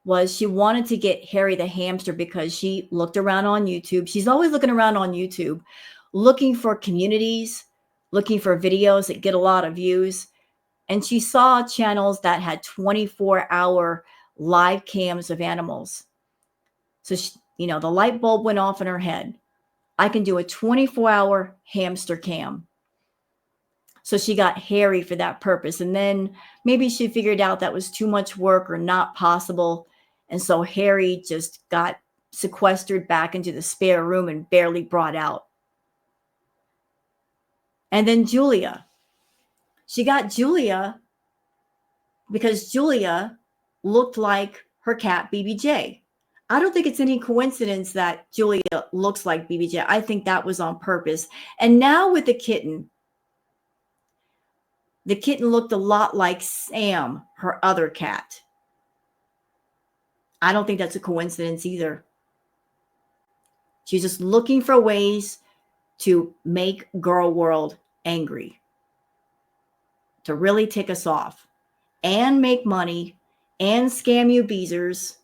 was she wanted to get Harry the hamster because she looked around on YouTube. She's always looking around on YouTube, looking for communities, looking for videos that get a lot of views. And she saw channels that had 24-hour live cams of animals. So, the light bulb went off in her head. I can do a 24-hour hamster cam. So she got Harry for that purpose. And then maybe she figured out that was too much work or not possible. And so Harry just got sequestered back into the spare room and barely brought out. And then Julia. She got Julia because Julia looked like her cat, BBJ. I don't think it's any coincidence that Julia looks like BBJ. I think that was on purpose. And now with the kitten looked a lot like Sam, her other cat. I don't think that's a coincidence either. She's just looking for ways to make Girl World angry, to really tick us off and make money and scam you Beezers.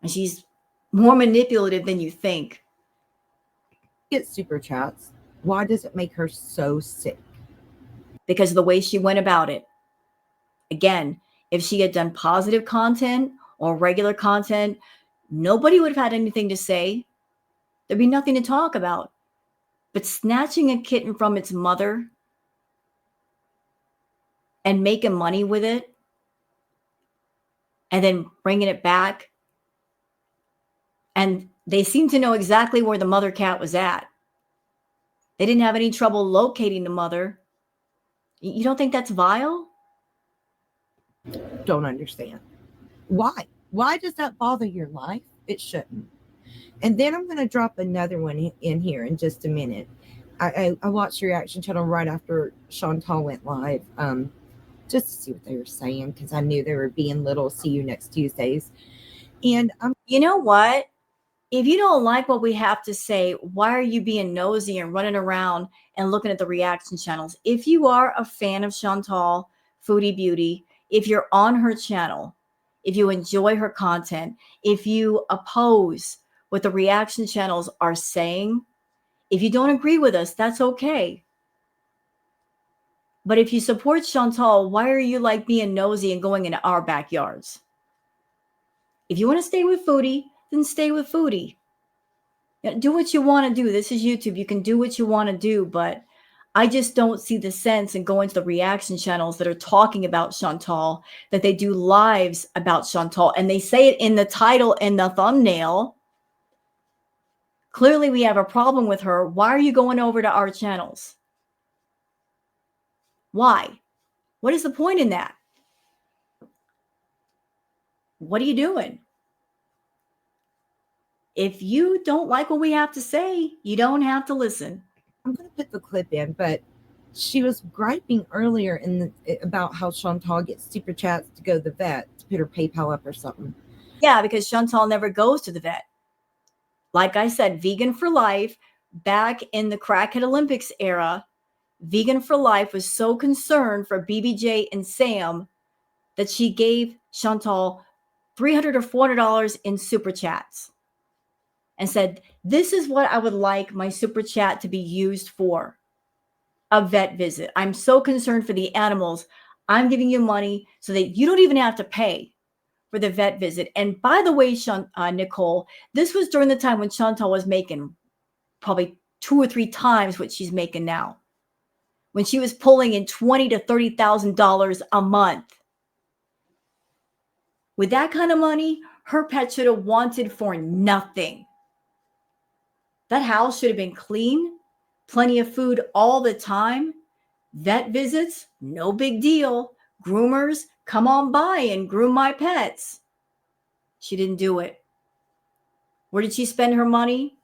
And she's more manipulative than you think. Get super chats. Why does it make her so sick? Because of the way she went about it. Again, if she had done positive content or regular content, nobody would have had anything to say. There'd be nothing to talk about. But snatching a kitten from its mother and making money with it and then bringing it back, and they seem to know exactly where the mother cat was at. They didn't have any trouble locating the mother. You don't think that's vile? Don't understand. Why? Why does that bother your life? It shouldn't. And then I'm going to drop another one in here in just a minute. I watched your reaction channel right after Chantal went live, just to see what they were saying, because I knew they were being little see you next Tuesdays. And you know what? If you don't like what we have to say, why are you being nosy and running around and looking at the reaction channels? If you are a fan of Chantal Foodie Beauty, if you're on her channel, if you enjoy her content, if you oppose what the reaction channels are saying, if you don't agree with us, that's okay. But if you support Chantal, why are you like being nosy and going into our backyards? If you want to stay with Foodie, then stay with Foodie. Do what you want to do. This is YouTube. You can do what you want to do, but I just don't see the sense in going to the reaction channels that are talking about Chantal, that they do lives about Chantal, and they say it in the title and the thumbnail. Clearly, we have a problem with her. Why are you going over to our channels? Why? What is the point in that? What are you doing? If you don't like what we have to say, you don't have to listen. I'm going to put the clip in, but she was griping earlier about how Chantal gets super chats to go to the vet to put her PayPal up or something. Yeah, because Chantal never goes to the vet. Like I said, Vegan for Life, back in the Crackhead Olympics era, Vegan for Life was so concerned for BBJ and Sam that she gave Chantal $300 or $400 in super chats and said, this is what I would like my super chat to be used for, a vet visit. I'm so concerned for the animals. I'm giving you money so that you don't even have to pay for the vet visit. And by the way, Nicole, this was during the time when Chantal was making probably 2 or 3 times what she's making now, when she was pulling in $20,000 to $30,000 a month. With that kind of money, her pet should have wanted for nothing. That house should have been clean, plenty of food all the time. Vet visits, no big deal. Groomers, come on by and groom my pets. She didn't do it. Where did she spend her money?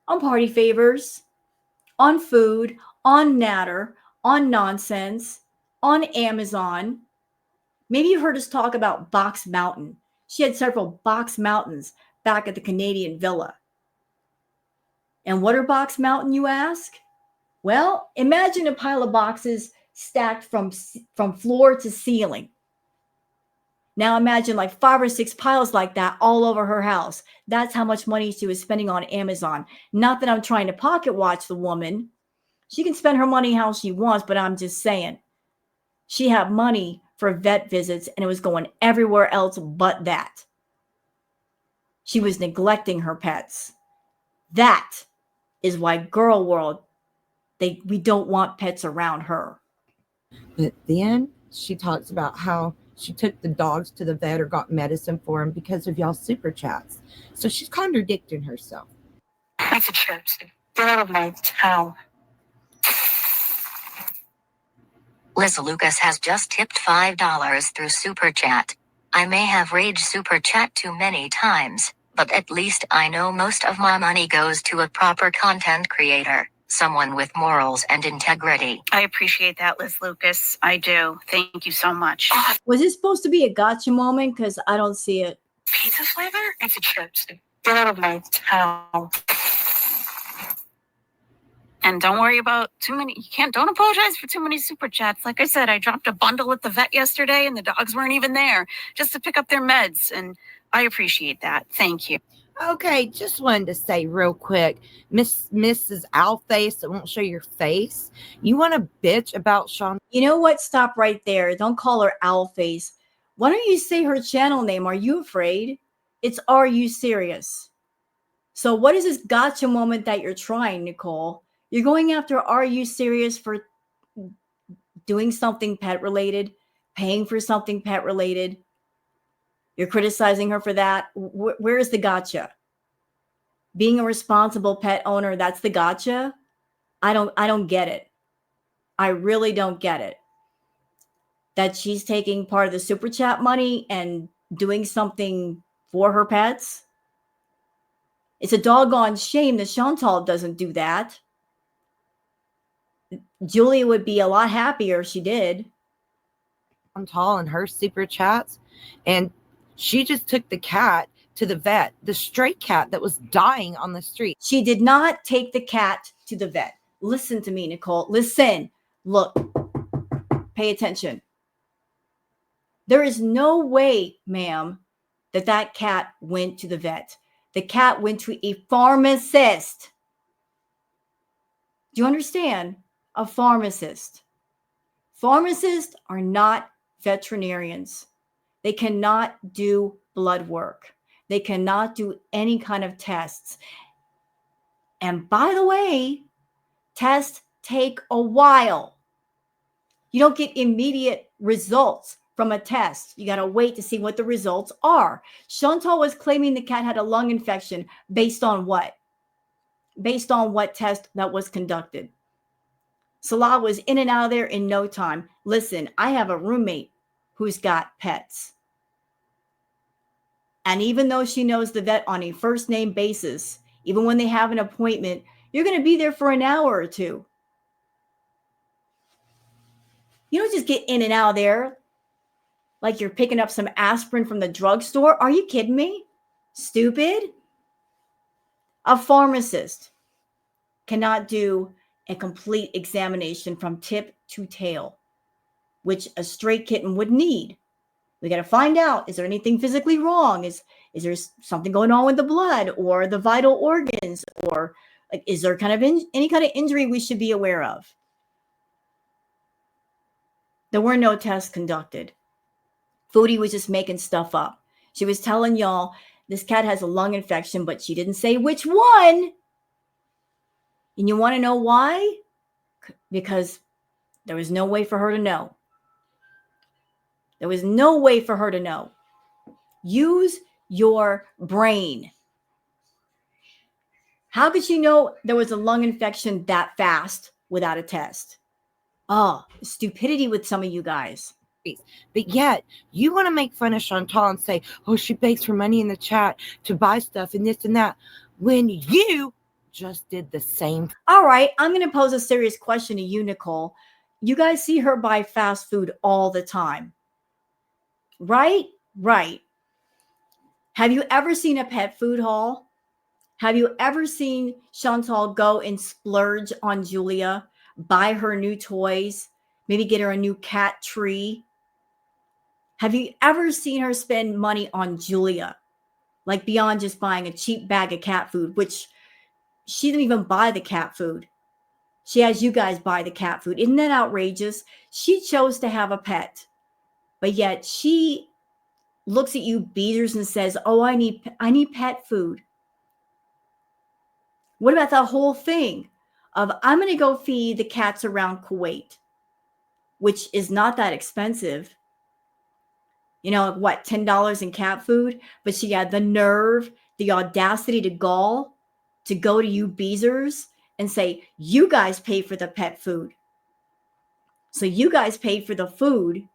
On party favors, on food, on natter, on nonsense, on Amazon. Maybe you heard us talk about Box Mountain. She had several Box Mountains back at the Canadian villa. And what are Box Mountain, you ask? Well, imagine a pile of boxes stacked from floor to ceiling. Now imagine like 5 or 6 piles like that all over her house. That's how much money she was spending on Amazon. Not that I'm trying to pocket watch the woman. She can spend her money how she wants, but I'm just saying. She had money for vet visits and it was going everywhere else but that. She was neglecting her pets. That is why Girl World, we don't want pets around her. But then she talks about how she took the dogs to the vet or got medicine for them because of y'all's super chats. So she's contradicting herself. I could choose. Get out of my town. Liz Lucas has just tipped $5 through Super Chat. I may have rage Super Chat too many times, but at least I know most of my money goes to a proper content creator, someone with morals and integrity. I appreciate that, Liz Lucas. I do. Thank you so much. Was it supposed to be a gotcha moment? Because I don't see it. Pizza flavor? It's a chips. Get out of my town. And don't worry about too many. Don't apologize for too many super chats. Like I said, I dropped a bundle at the vet yesterday and the dogs weren't even there just to pick up their meds. And I appreciate that. Thank you. Okay, just wanted to say real quick, Mrs. Owlface that won't show your face. You want to bitch about Sean? You know what? Stop right there. Don't call her Owlface. Why don't you say her channel name? Are you afraid? It's Are You Serious? So what is this gotcha moment that you're trying, Nicole? You're going after Are You Serious for doing something pet related, paying for something pet related. You're criticizing her for that. Where is the gotcha? Being a responsible pet owner, that's the gotcha? I don't get it. I really don't get it. That she's taking part of the super chat money and doing something for her pets. It's a doggone shame that Chantal doesn't do that. Julia would be a lot happier if she did. Chantal and her super chats, and she just took the cat to the vet, the stray cat that was dying on the street. She did not take the cat to the vet. Listen to me, Nicole. Listen. Look. Pay attention. There is no way, ma'am, that cat went to the vet. The cat went to a pharmacist. Do you understand? A pharmacist. Pharmacists are not veterinarians. They cannot do blood work. They cannot do any kind of tests. And by the way, tests take a while. You don't get immediate results from a test. You got to wait to see what the results are. Chantal was claiming the cat had a lung infection based on what? based on what test that was conducted. Salah was in and out of there in no time. Listen, I have a roommate who's got pets. And even though she knows the vet on a first name basis, even when they have an appointment, you're going to be there for an hour or two. You don't just get in and out of there like you're picking up some aspirin from the drugstore. Are you kidding me? Stupid. A pharmacist cannot do a complete examination from tip to tail, which a stray kitten would need. We got to find out, is there anything physically wrong? Is there something going on with the blood or the vital organs, or like, is there kind of any kind of injury we should be aware of? There were no tests conducted. Foodie was just making stuff up. She was telling y'all this cat has a lung infection, but she didn't say which one. And you want to know why? Because there was no way for her to know. There was no way for her to know. Use your brain. How could she know there was a lung infection that fast without a test? Oh, stupidity with some of you guys. But yet, you want to make fun of Chantal and say, oh, she begs for money in the chat to buy stuff and this and that, when you just did the same. All right, I'm going to pose a serious question to you, Nicole. You guys see her buy fast food all the time, right? Right. Have you ever seen a pet food haul? Have you ever seen Chantal go and splurge on Julia, buy her new toys, maybe get her a new cat tree? Have you ever seen her spend money on Julia? Like beyond just buying a cheap bag of cat food, which she didn't even buy the cat food. She has you guys buy the cat food. Isn't that outrageous? She chose to have a pet, but yet she looks at you Beezers and says, oh, I need pet food. What about that whole thing of I'm going to go feed the cats around Kuwait, which is not that expensive. You know, what, $10 in cat food? But she had the nerve, the audacity to go to you Beezers and say, you guys pay for the pet food. So you guys paid for the food.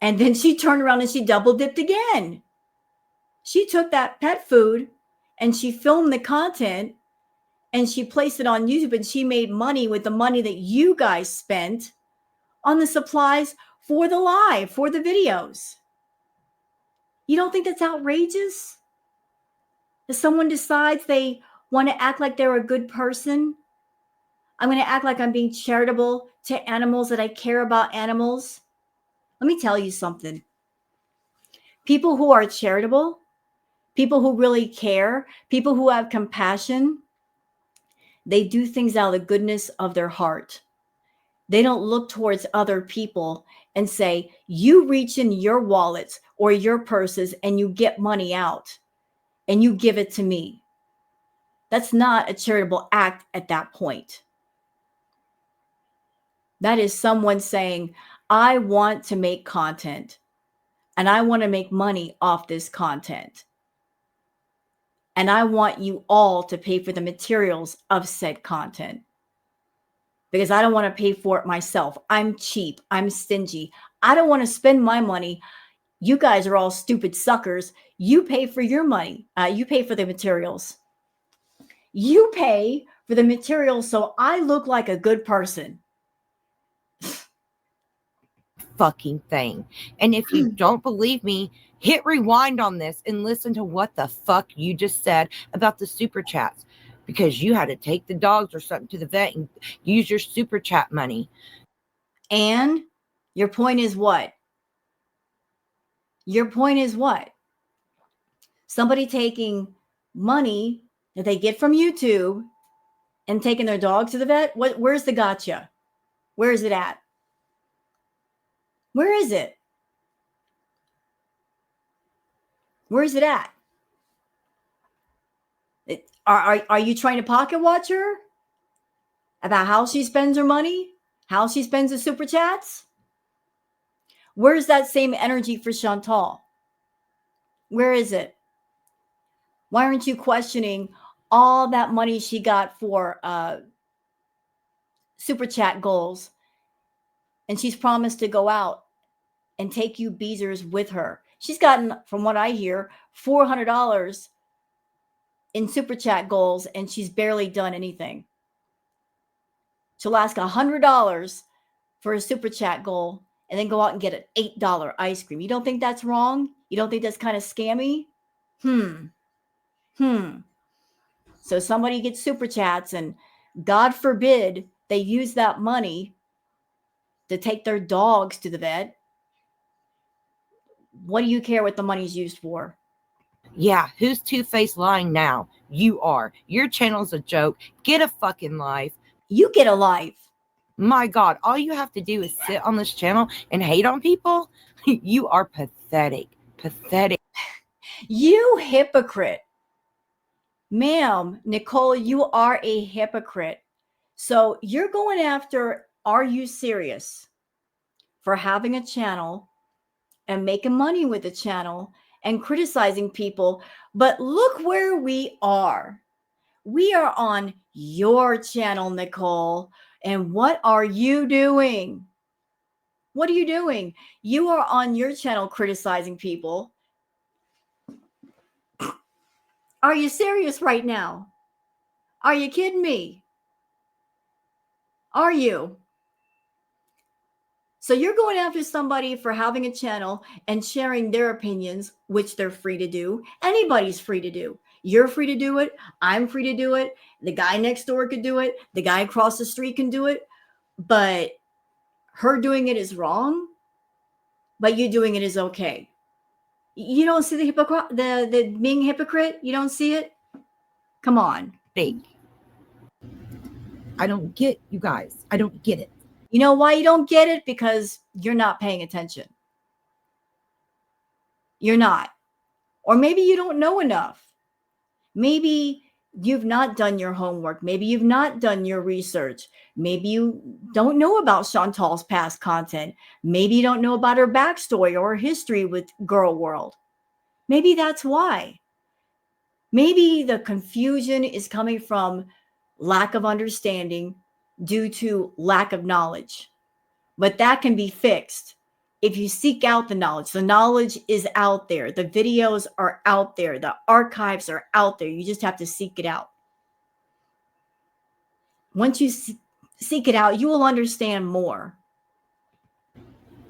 And then she turned around and she double dipped again. She took that pet food and she filmed the content and she placed it on YouTube, and she made money with the money that you guys spent on the supplies for the live, for the videos. You don't think that's outrageous? If someone decides they want to act like they're a good person, I'm going to act like I'm being charitable to animals, that I care about animals. Let me tell you something. People who are charitable, people who really care, people who have compassion, they do things out of the goodness of their heart. They don't look towards other people and say, you reach in your wallets or your purses and you get money out and you give it to me. That's not a charitable act at that point. That is someone saying, I want to make content and I want to make money off this content. And I want you all to pay for the materials of said content, because I don't want to pay for it myself. I'm cheap. I'm stingy. I don't want to spend my money. You guys are all stupid suckers. You pay for your money. You pay for the materials. You pay for the materials so I look like a good person. Fucking thing. And if you don't believe me, hit rewind on this and listen to what the fuck you just said about the super chats, because you had to take the dogs or something to the vet and use your super chat money. And your point is what? Your point is what? Somebody taking money that they get from YouTube and taking their dog to the vet? Where's the gotcha? Where is it at? Where is it? Where is it at? Are you trying to pocket watch her about how she spends her money? How she spends the super chats? Where's that same energy for Chantal? Where is it? Why aren't you questioning all that money she got for super chat goals, and she's promised to go out and take you Beezers with her. She's gotten, from what I hear, $400 in super chat goals, and she's barely done anything. She'll ask $100 for a super chat goal and then go out and get an $8 ice cream. You don't think that's wrong? You don't think that's kind of scammy? So somebody gets super chats, and God forbid they use that money to take their dogs to the vet. What do you care what the money's used for? Yeah, who's two-faced lying now? You are. Your channel's a joke. Get a fucking life. You get a life. My God, all you have to do is sit on this channel and hate on people? You are pathetic. Pathetic. You hypocrite. Ma'am, Nicole, you are a hypocrite. So you're going after, Are You Serious, for having a channel and making money with the channel and criticizing people. But look where we are. We are on your channel, Nicole. And what are you doing? What are you doing? You are on your channel criticizing people. Are you serious right now? Are you kidding me? Are you? So you're going after somebody for having a channel and sharing their opinions, which they're free to do. Anybody's free to do. You're free to do it. I'm free to do it. The guy next door could do it. The guy across the street can do it. But her doing it is wrong. But you doing it is okay. You don't see the hypocrite, the being hypocrite? You don't see it? Come on. I don't get you guys. I don't get it. You know why you don't get it? Because you're not paying attention. You're not. Or maybe you don't know enough. Maybe you've not done your homework. Maybe you've not done your research. Maybe you don't know about Chantal's past content. Maybe you don't know about her backstory or her history with Girl World. Maybe that's why. Maybe the confusion is coming from lack of understanding due to lack of knowledge. But that can be fixed if you seek out the knowledge. The knowledge is out there. The videos are out there. The archives are out there. You just have to seek it out. Once you seek it out, you will understand more.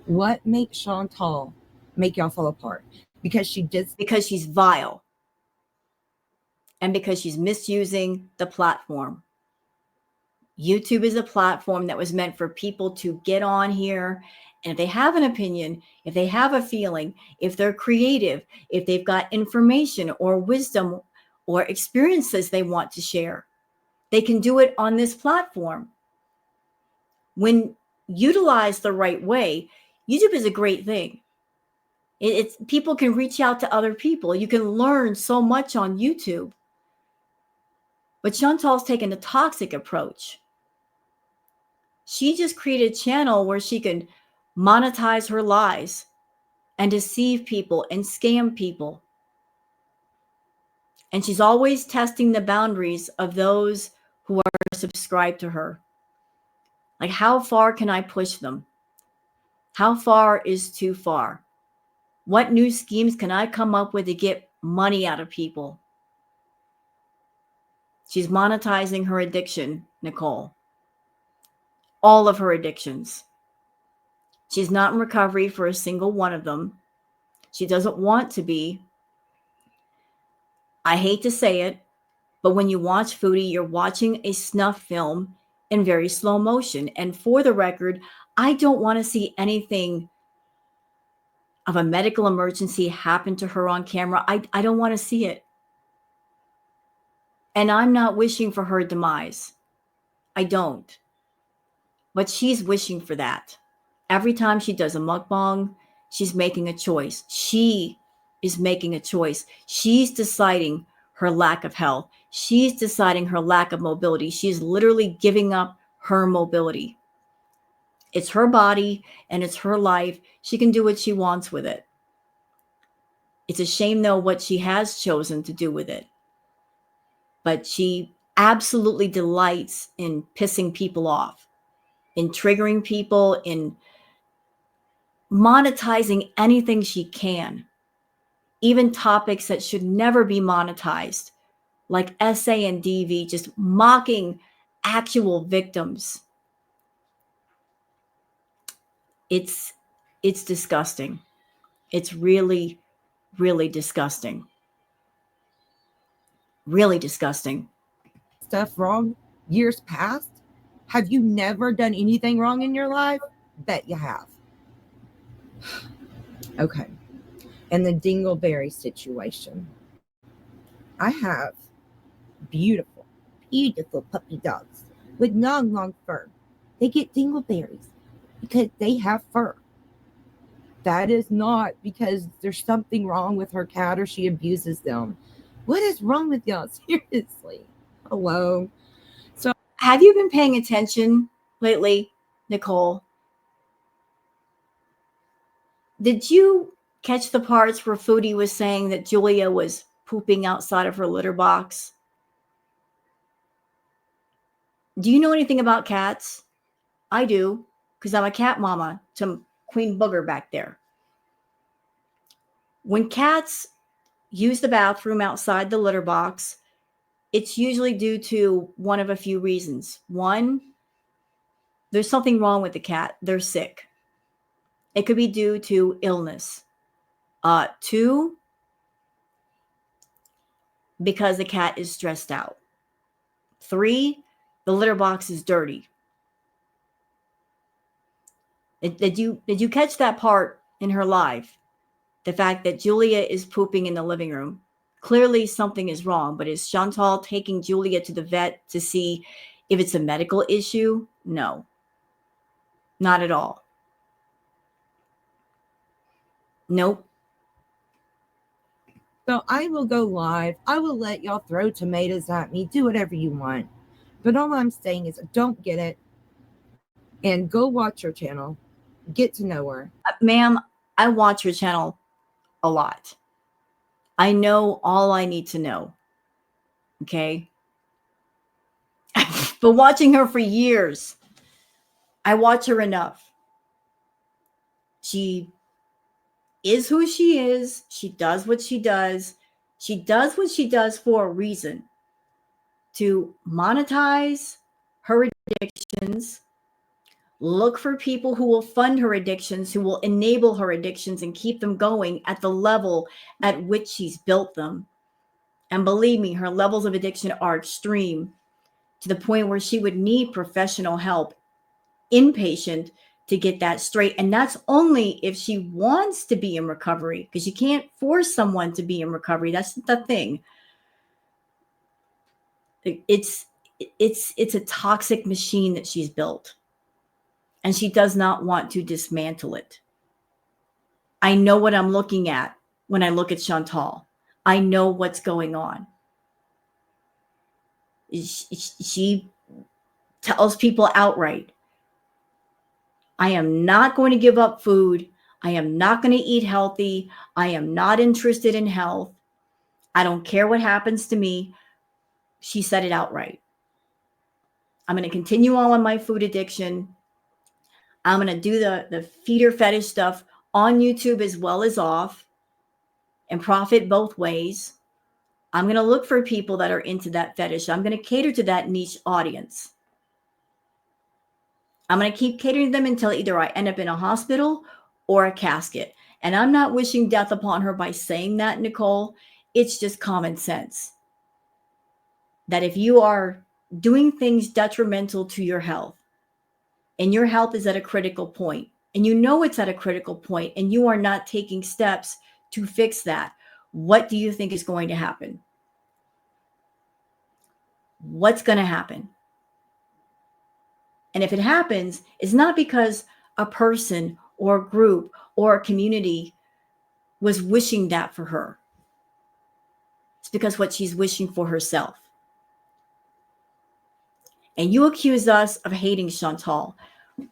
What makes Chantal make y'all fall apart? Because she's vile. And because she's misusing the platform. YouTube is a platform that was meant for people to get on here. And if they have an opinion, if they have a feeling, if they're creative, if they've got information or wisdom or experiences they want to share, they can do it on this platform. When utilized the right way, YouTube is a great thing. It's people can reach out to other people. You can learn so much on YouTube. But Chantal's taken a toxic approach. She just created a channel where she can monetize her lies and deceive people and scam people. And she's always testing the boundaries of those who are subscribed to her. Like, how far can I push them? How far is too far? What new schemes can I come up with to get money out of people? She's monetizing her addiction, Nicole. All of her addictions. She's not in recovery for a single one of them. She doesn't want to be. I hate to say it, but when you watch Foodie, you're watching a snuff film in very slow motion. And for the record, I don't want to see anything of a medical emergency happen to her on camera. I don't want to see it. And I'm not wishing for her demise. I don't. But she's wishing for that. Every time she does a mukbang, she's making a choice. She is making a choice. She's deciding her lack of health. She's deciding her lack of mobility. She's literally giving up her mobility. It's her body and it's her life. She can do what she wants with it. It's a shame, though, what she has chosen to do with it. but she absolutely delights in pissing people off, in triggering people, in monetizing anything she can, even topics that should never be monetized, like SA and DV, just mocking actual victims. It's disgusting. It's really, really disgusting. Really disgusting. Stuff wrong years past? Have you never done anything wrong in your life? Bet you have. Okay. And the dingleberry situation. I have beautiful, beautiful puppy dogs with long, long fur. They get dingleberries because they have fur. That is not because there's something wrong with her cat or she abuses them. What is wrong with y'all? Seriously. Hello. Have you been paying attention lately, Nicole? Did you catch the parts where Foodie was saying that Julia was pooping outside of her litter box? Do you know anything about cats? I do, because I'm a cat mama to Queen Booger back there. When cats use the bathroom outside the litter box, it's usually due to one of a few reasons. One, there's something wrong with the cat. They're sick. It could be due to illness. Two, because the cat is stressed out. Three, the litter box is dirty. Did you catch that part in her life? The fact that Julia is pooping in the living room. Clearly something is wrong, but is Chantal taking Julia to the vet to see if it's a medical issue? No, not at all. Nope. So I will go live. I will let y'all throw tomatoes at me. Do whatever you want. But all I'm saying is don't get it. And go watch her channel. Get to know her. Ma'am, I watch your channel a lot. I know all I need to know. Okay? But watching her for years, I watch her enough. She is who she is. She does what she does. She does what she does for a reason, to monetize her addictions, look for people who will fund her addictions, who will enable her addictions and keep them going at the level at which she's built them. And believe me, her levels of addiction are extreme, to the point where she would need professional help, inpatient, to get that straight. And that's only if she wants to be in recovery, because you can't force someone to be in recovery. That's the thing. It's a toxic machine that she's built, and she does not want to dismantle it. I know what I'm looking at when I look at Chantal. I know what's going on. She tells people outright, I am not going to give up food. I am not going to eat healthy. I am not interested in health. I don't care what happens to me. She said it outright. I'm going to continue on with my food addiction. I'm going to do the feeder fetish stuff on YouTube as well as off, and profit both ways. I'm going to look for people that are into that fetish. I'm going to cater to that niche audience. I'm going to keep catering to them until either I end up in a hospital or a casket. And I'm not wishing death upon her by saying that, Nicole. It's just common sense. That if you are doing things detrimental to your health, and your health is at a critical point, and you know it's at a critical point, and you are not taking steps to fix that, what do you think is going to happen? What's going to happen? And if it happens, it's not because a person or a group or a community was wishing that for her. It's because what she's wishing for herself. And you accuse us of hating Chantal,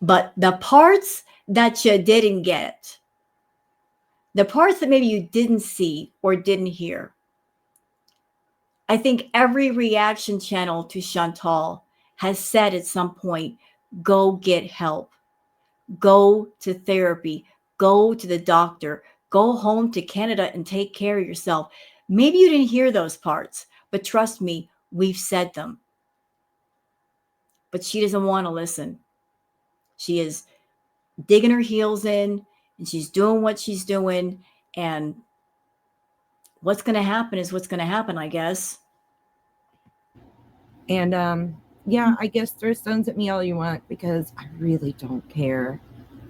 but the parts that you didn't get, the parts that maybe you didn't see or didn't hear, I think every reaction channel to Chantal has said at some point, go get help, go to therapy, go to the doctor, go home to Canada and take care of yourself. Maybe you didn't hear those parts, but trust me, we've said them. But she doesn't want to listen. She is digging her heels in and she's doing what she's doing. And what's going to happen is what's going to happen, I guess. And yeah, I guess throw stones at me all you want because I really don't care.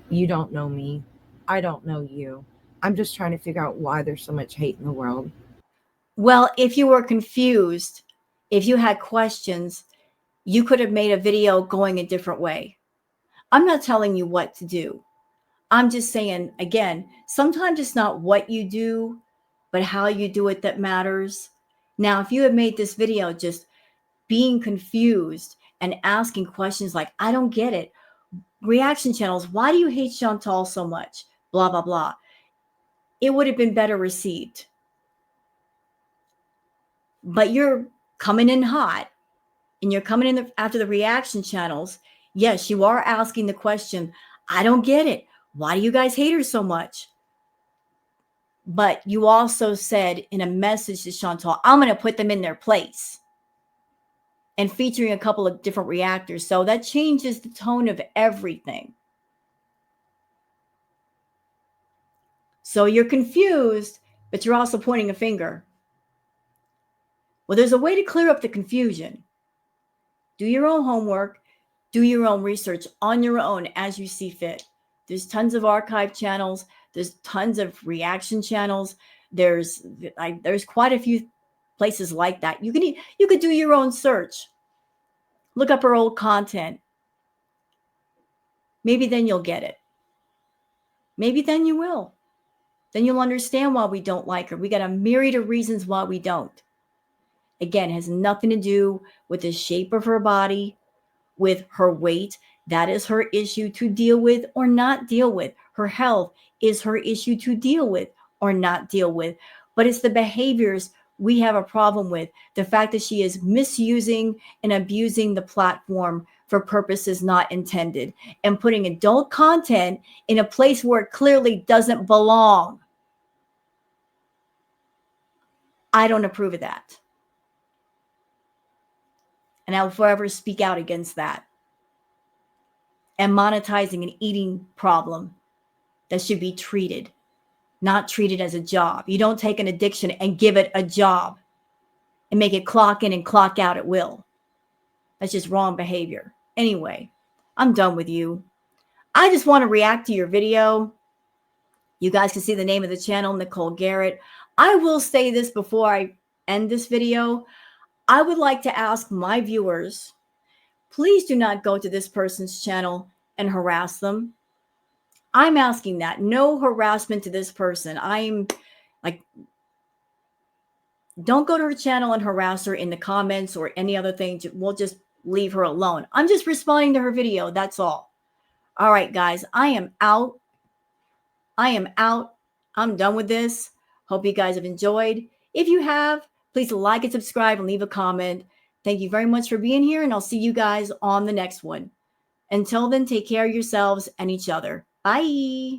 You don't know me. I don't know you. I'm just trying to figure out why there's so much hate in the world. Well, if you were confused, if you had questions, you could have made a video going a different way. I'm not telling you what to do. I'm just saying, again, sometimes it's not what you do, but how you do it that matters. Now, if you had made this video just being confused and asking questions like, I don't get it. Reaction channels, why do you hate Chantal so much? Blah, blah, blah. It would have been better received. But you're coming in hot and you're coming in after the reaction channels. Yes, you are asking the question, I don't get it. Why do you guys hate her so much? But you also said in a message to Chantal, I'm going to put them in their place. And featuring a couple of different reactors. So that changes the tone of everything. So you're confused, but you're also pointing a finger. Well, there's a way to clear up the confusion. Do your own homework. Do your own research on your own as you see fit. There's tons of archive channels. There's tons of reaction channels. There's quite a few places like that. You could do your own search. Look up her old content. Maybe then you'll get it. Maybe then you will. Then you'll understand why we don't like her. We got a myriad of reasons why we don't. Again, it has nothing to do with the shape of her body, with her weight. That is her issue to deal with or not deal with. Her health is her issue to deal with or not deal with. But it's the behaviors we have a problem with. The fact that she is misusing and abusing the platform for purposes not intended and putting adult content in a place where it clearly doesn't belong. I don't approve of that. And I will forever speak out against that. And monetizing an eating problem that should be treated, not treated as a job. You don't take an addiction and give it a job and make it clock in and clock out at will. That's just wrong behavior. Anyway, I'm done with you. I just want to react to your video. You guys can see the name of the channel, Nicole Garrett. I will say this before I end this video. I would like to ask my viewers, please do not go to this person's channel and harass them. I'm asking that. No harassment to this person. I'm like, don't go to her channel and harass her in the comments or any other thing. We'll just leave her alone. I'm just responding to her video. That's all. All right, guys, I am out. I'm done with this. Hope you guys have enjoyed. If you have, please like and subscribe and leave a comment. Thank you very much for being here, and I'll see you guys on the next one. Until then, take care of yourselves and each other. Bye.